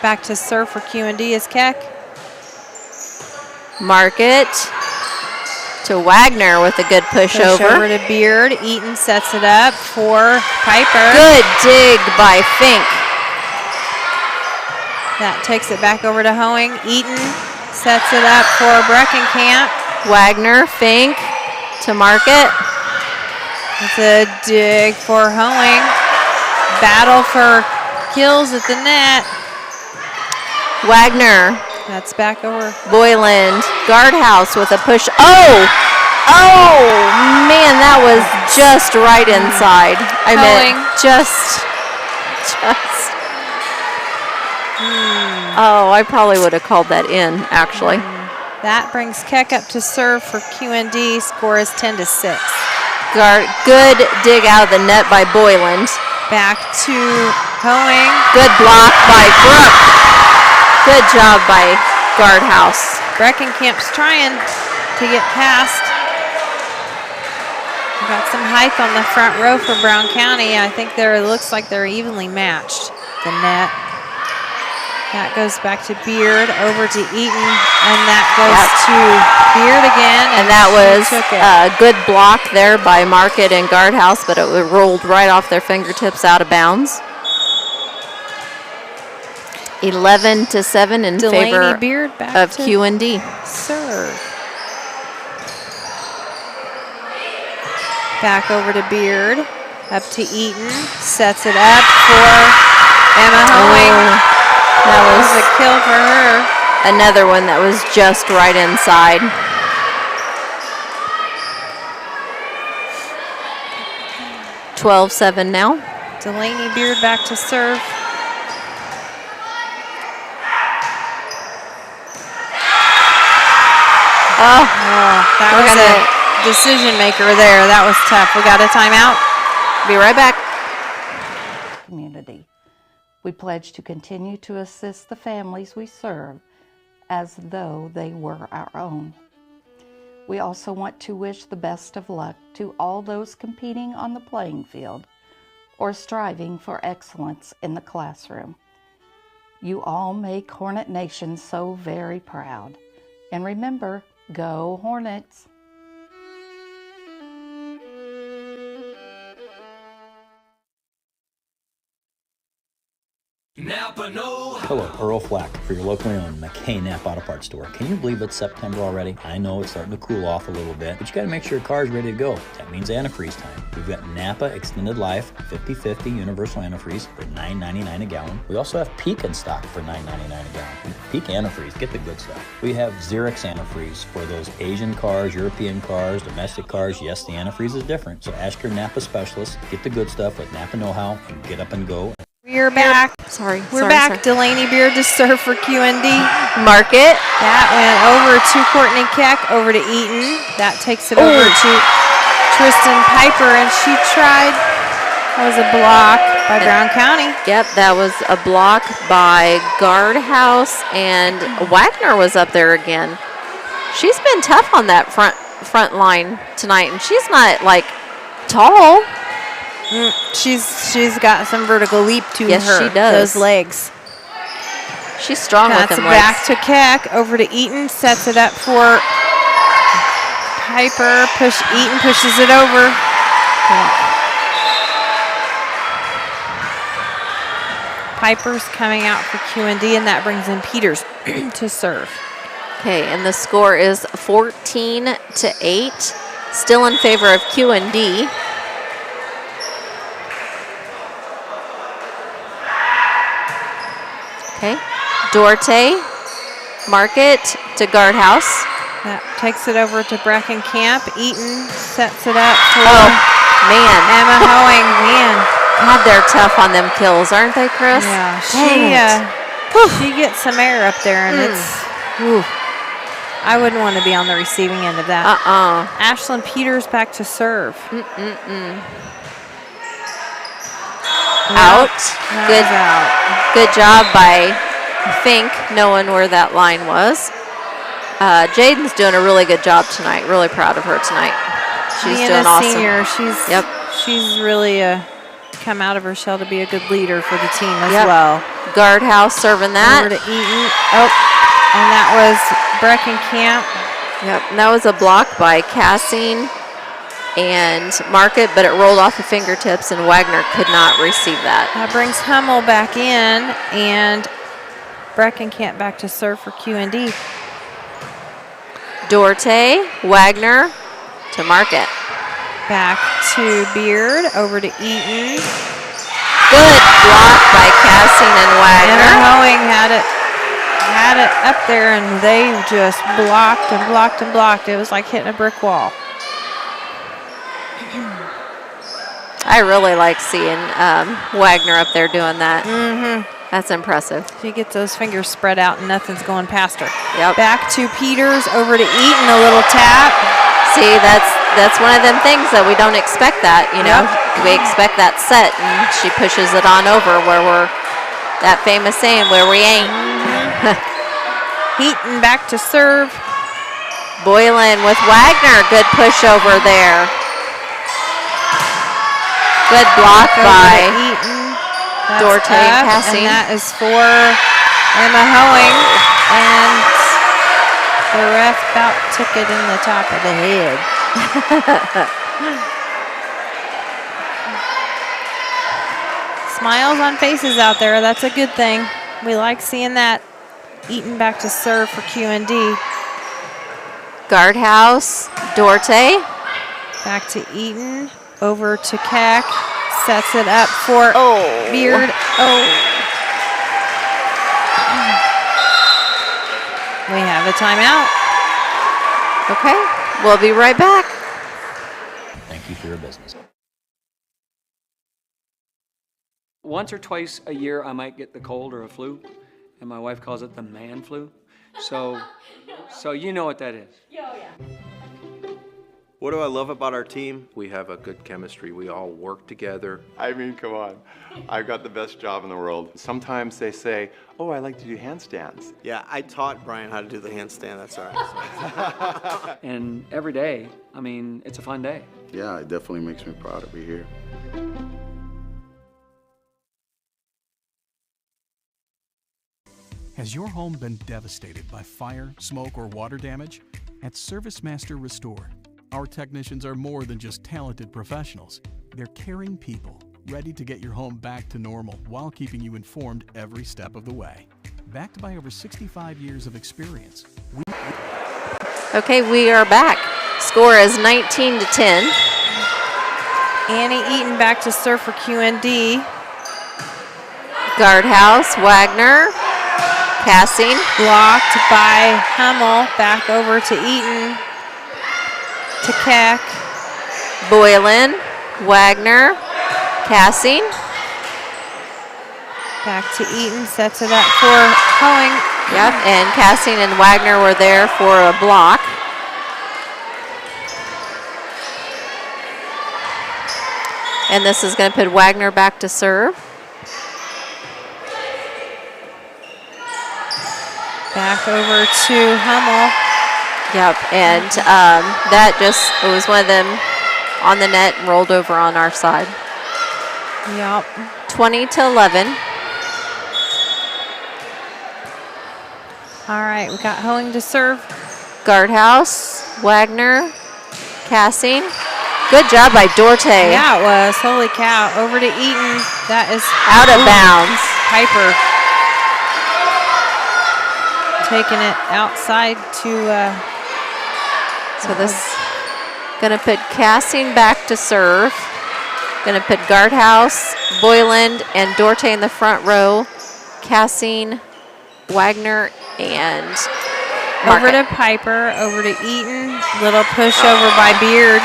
Back to serve for QND is Keck.
Market. To Wagner with a good push over.
Over to Beard. Eaton sets it up for Piper.
Good dig by Fink.
That takes it back over to Hoeing. Eaton sets it up for Breckenkamp.
Wagner, Fink to Market.
It's a dig for Hoeing. Battle for kills at the net.
Wagner.
That's back over.
Boyland, Guardhouse with a push. Oh! Oh, man, that was just right inside. I meant just. Oh, I probably would have called that in, actually.
That brings Keck up to serve for QND. Score is 10-6.
Good dig out of the net by Boyland.
Back to Hoeing.
Good block by Brooke. Good job by Guardhouse.
Breckenkamp's trying to get past. We've got some height on the front row for Brown County. I think it looks like they're evenly matched, the net. That goes back to Beard, over to Eaton, and that goes to Beard again.
And that was a good block there by Market and Guardhouse, but it rolled right off their fingertips out of bounds. 11-7 in favor
Beard back
of QND.
Serve. Back over to Beard, up to Eaton, sets it up for Emma Hoeing.
That was
a kill for her.
Another one that was just right inside. (12-7) now.
Delaney Beard back to serve. That was a decision maker there. That was tough. We got a timeout.
Be right back.
Community. We pledge to continue to assist the families we serve as though they were our own. We also want to wish the best of luck to all those competing on the playing field or striving for excellence in the classroom. You all make Hornet Nation so very proud. And remember, go Hornets!
Hello, Earl Flack for your locally owned McKay Napa Auto Parts store. Can you believe it's September already? I know it's starting to cool off a little bit, but you gotta make sure your car's ready to go. That means antifreeze time. We've got Napa Extended Life 50/50 Universal Antifreeze for $9.99 a gallon. We also have Peak in stock for $9.99 a gallon. Peak Antifreeze, get the good stuff. We have Xerox Antifreeze for those Asian cars, European cars, domestic cars. Yes, the antifreeze is different. So ask your Napa specialist, get the good stuff with Napa know-how, and get up and go.
We're back. We're back. Delaney Beard to serve for QND.
Market.
That went over to Courtney Keck, over to Eaton. That takes it over to Tristan Piper, and she tried. That was a block by Brown County.
Yep, that was a block by Guardhouse, and Wagner was up there again. She's been tough on that front line tonight, and she's not like tall.
She's got some vertical leap to her.
Yes, she does.
Those legs.
She's strong with them legs.
Back to Keck, over to Eaton, sets it up for Piper. Eaton pushes it over. Piper's coming out for QND, and that brings in Peters to serve.
Okay, and the score is 14-8, still in favor of QND. Okay, Duarte, Market to Guardhouse.
That takes it over to Breckenkamp. Eaton sets it up for Emma Hoeing. Man,
God, they're tough on them kills, aren't they, Chris?
Yeah, she gets some air up there, and it's. I wouldn't want to be on the receiving end of that. Ashlyn Peters back to serve.
Out. Good job by Fink, knowing where that line was. Jaden's doing a really good job tonight. Really proud of her tonight. She's
Being
doing
a
awesome.
Senior, she's really come out of her shell to be a good leader for the team as well.
Guardhouse serving that.
Over to Eaton. And that was Breckenkamp.
Yep, and that was a block by Cassine and Market, but it rolled off the fingertips, and Wagner could not receive that.
That brings Hummel back in, and Breckenkamp back to serve for QND.
Dorte, Wagner to Market.
Back to Beard, over to Eaton.
Good block by Cassine and Wagner.
And Hoeing had it up there, and they just blocked and blocked and blocked. It was like hitting a brick wall.
I really like seeing Wagner up there doing that.
Mm-hmm.
That's impressive.
She gets those fingers spread out and nothing's going past her.
Yep.
Back to Peters, over to Eaton, a little tap.
See, that's one of them things that we don't expect that, you know. Yep. We expect that set, and she pushes it on over where we're, that famous saying, where we ain't.
Heaton back to serve.
Boylan with Wagner, good push over there. Good block by
Eaton.
Dorte and Cassine.
And that is for Emma Hoeing. And the ref about took it in the top of the head. Smiles on faces out there. That's a good thing. We like seeing that. Eaton back to serve for QND.
Guardhouse, Dorte.
Back to Eaton. Over to Keck. Sets it up for Beard. We have a timeout.
Okay, we'll be right back.
Thank you for your business.
Once or twice a year, I might get the cold or a flu, and my wife calls it the man flu. So you know what that is.
Yeah. What do I love about our team? We have a good chemistry. We all work together.
I mean, come on. I've got the best job in the world. Sometimes they say, oh, I like to do handstands.
Yeah, I taught Brian how to do the handstand. That's all right.
And every day, I mean, it's a fun day.
Yeah, it definitely makes me proud to be here.
Has your home been devastated by fire, smoke, or water damage? At ServiceMaster Restore, our technicians are more than just talented professionals. They're caring people, ready to get your home back to normal while keeping you informed every step of the way. Backed by over 65 years of experience.
Okay, we are back. Score is 19-10.
Annie Eaton back to serve for QND.
Guardhouse, Wagner, Cassine.
Blocked by Hummel. Back over to Eaton. To Keck.
Boylan, Wagner, Cassine.
Back to Eaton, sets it up for Hoeing.
Yep, and Cassine and Wagner were there for a block. And this is going to put Wagner back to serve.
Back over to Hummel.
Yep, and that just, it was one of them on the net and rolled over on our side.
Yep.
20-11.
All right, we got Hoeing to serve.
Guardhouse, Wagner, Cassine. Good job by Dorte.
Yeah, it was. Holy cow. Over to Eaton. That is
out of bounds.
Piper. Taking it outside to...
So this gonna put Cassine back to serve. Gonna put Guardhouse, Boylan, and Dorte in the front row. Cassine, Wagner, and Market.
Over to Piper, over to Eaton. Little push over by Beard.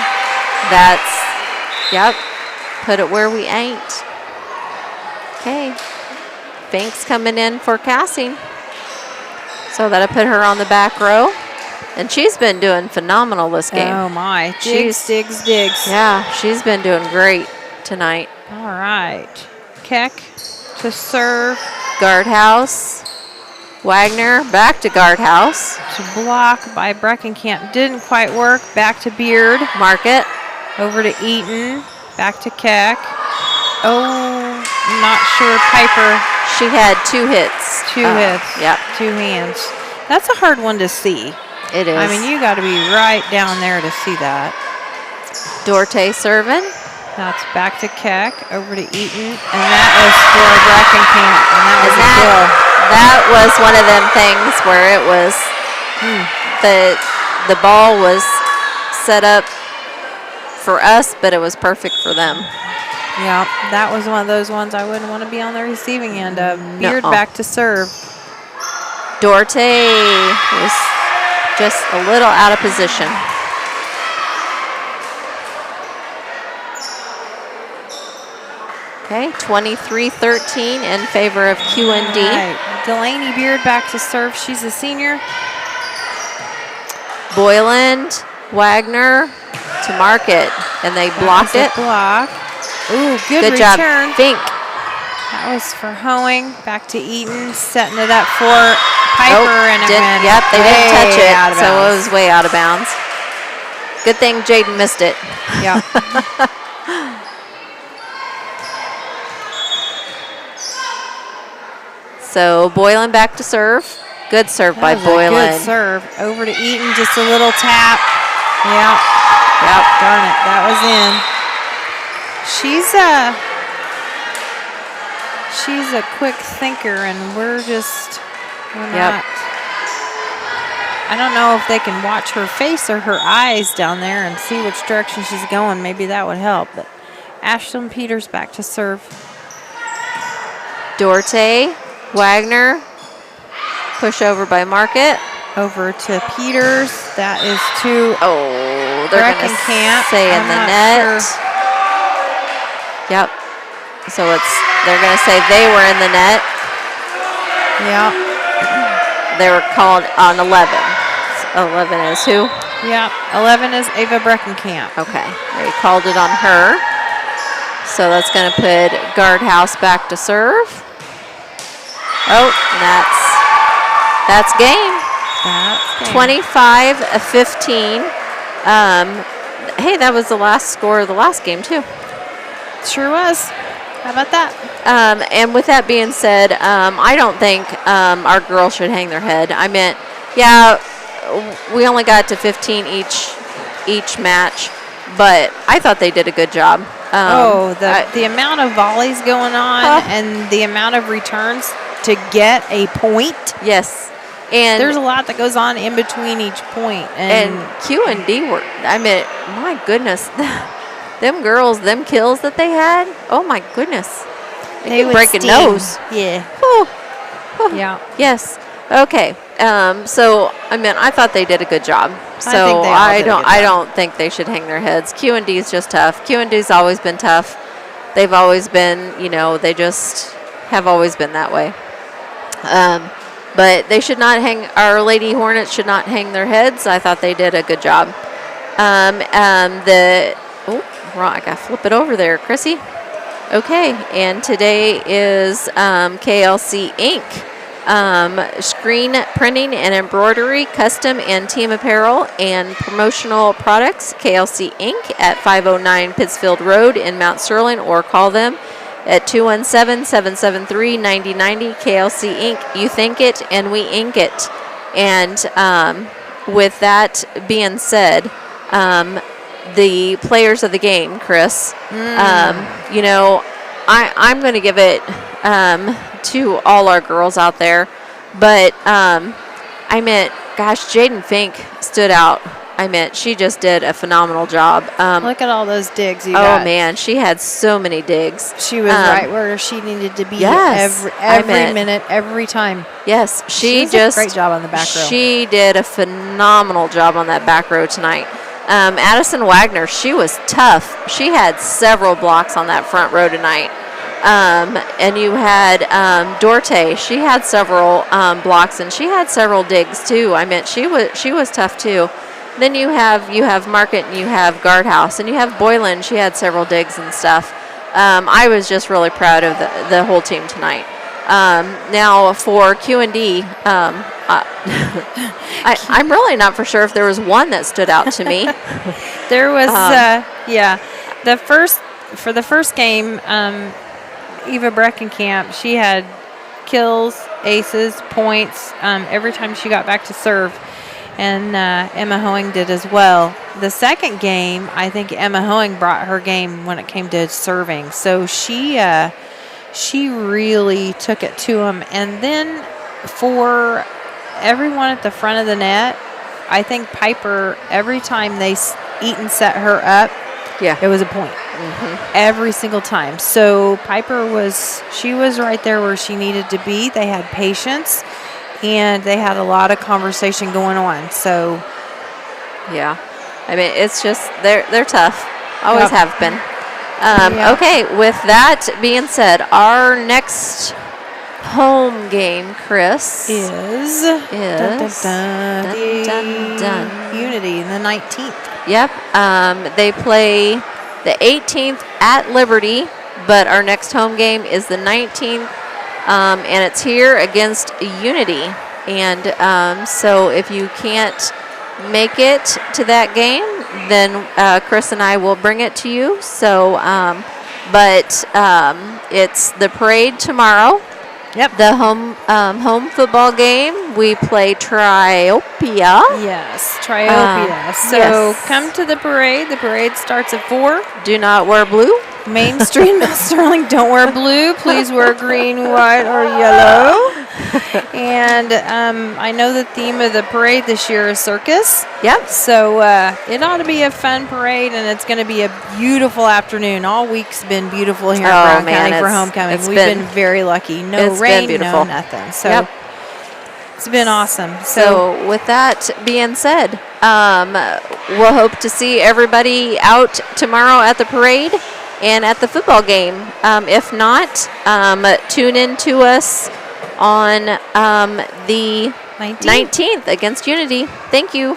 That's, yep, put it where we ain't. Okay, Finks coming in for Cassine. So that'll put her on the back row. And she's been doing phenomenal this game.
Oh, my. Digs.
Yeah, she's been doing great tonight.
All right. Keck to serve.
Guardhouse. Wagner back to Guardhouse.
To block by Breckenkamp. Didn't quite work. Back to Beard.
Market.
Over to Eaton. Back to Keck. Oh, not sure. Piper.
She had two hits.
Two hits.
Yep.
Two hands. That's a hard one to see.
It is.
I mean, you got to be right down there to see that.
Dorte serving.
That's back to Keck, over to Eaton, and that is for Breckenkamp, and that was a kill.
That was one of them things where it was the ball was set up for us, but it was perfect for them.
Yeah, that was one of those ones I wouldn't want to be on the receiving end of. Beard back to serve.
Dorte was just a little out of position. Okay, 23-13 in favor of QND.
Right. Delaney Beard back to serve. She's a senior.
Boyland, Wagner to mark it, and they blocked it.
Block. Ooh, good
job,
return.
Fink.
That was for Hoeing. Back to Eaton, setting it up for Piper, and it went
Yep, they didn't touch it, so it
bounds.
was way out of bounds. Good thing Jaden missed it.
Yeah.
So Boylan back to serve. Good serve by Boylan.
Good serve. Over to Eaton, just a little tap. Yeah.
Yep.
Darn it, that was in. She's a quick thinker, and we're not. I don't know if they can watch her face or her eyes down there and see which direction she's going. Maybe that would help. But Ashlyn Peters back to serve.
Dorte, Wagner, push over by Market.
Over to Peters. That is to
they're going to say in the net.
Sure.
Yep. So they're going to say they were in the net.
Yeah.
They were called on 11. 11 is who?
Yeah, 11 is Ava Breckenkamp.
Okay, they called it on her. So that's going to put Guardhouse back to serve. Oh, that's game.
That's game.
25-15. Hey, that was the last score of the last game too.
Sure was. How about that?
And with that being said, I don't think our girls should hang their head. I meant, yeah, we only got to 15 each match, but I thought they did a good job.
The amount of volleys going on and the amount of returns to get a point.
Yes. And
there's a lot that goes on in between each point.
And QND were, I mean, my goodness. Them girls, them kills that they had, oh my goodness. They could break a nose.
Yeah. Yeah.
Yes. Okay. So I mean, I thought they did a good job. So I don't think they should hang their heads. QND is just tough. QND's always been tough. They've always been, they just have always been that way. But they should not hang. Our Lady Hornets should not hang their heads. I thought they did a good job. I gotta flip it over there, Chrissy. Okay, and today is KLC Inc. Screen printing and embroidery, custom and team apparel, and promotional products. KLC Inc. at 509 Pittsfield Road in Mount Sterling, or call them at 217-773-9090. KLC Inc. You think it, and we ink it. And with that being said, the players of the game, Chris, I'm going to give it to all our girls out there. But I meant, gosh, Jaden Fink stood out. I meant, she just did a phenomenal job.
Look at all those digs you got.
Oh, man, she had so many digs.
She was right where she needed to be every minute, every time.
Yes, she
did a great job on the back row.
She did a phenomenal job on that back row tonight. Addison Wagner, she was tough. She had several blocks on that front row tonight. And you had Dorte. She had several blocks, and she had several digs too. I meant, she was tough too. Then you have Market, and you have Guardhouse, and you have Boylan. She had several digs and stuff. I was just really proud of the whole team tonight. Now for QND, I'm really not for sure if there was one that stood out to me.
There was, for the first game, Eva Breckenkamp, she had kills, aces, points every time she got back to serve. And Emma Hoeing did as well. The second game, I think Emma Hoeing brought her game when it came to serving. So she really took it to them. And then for everyone at the front of the net, I think Piper, every time Eaton set her up, it was a point. Every single time. So Piper was right there where she needed to be. They had patience, and they had a lot of conversation going on. So,
yeah, I mean, it's just they're tough. Always have been. Okay, with that being said, our next home game, Chris,
is Unity, the 19th.
Yep. They play the 18th at Liberty, but our next home game is the 19th, and it's here against Unity. And so if you can't make it to that game, then Chris and I will bring it to you. So, but it's the parade tomorrow.
Yep.
The home football game, we play Triopia.
Yes, Triopia. So come to the parade. The parade starts at 4.
Do not wear blue.
Main Street, Mount Sterling, don't wear blue. Please wear green, white, or yellow. And I know the theme of the parade this year is circus.
Yep.
So it ought to be a fun parade, and it's going to be a beautiful afternoon. All week's been beautiful here in Brown County for homecoming. We've been very lucky. No rain, no nothing. So it's been awesome.
So with that being said, we'll hope to see everybody out tomorrow at the parade and at the football game. If not, tune in to us on the 19th against Unity. Thank you.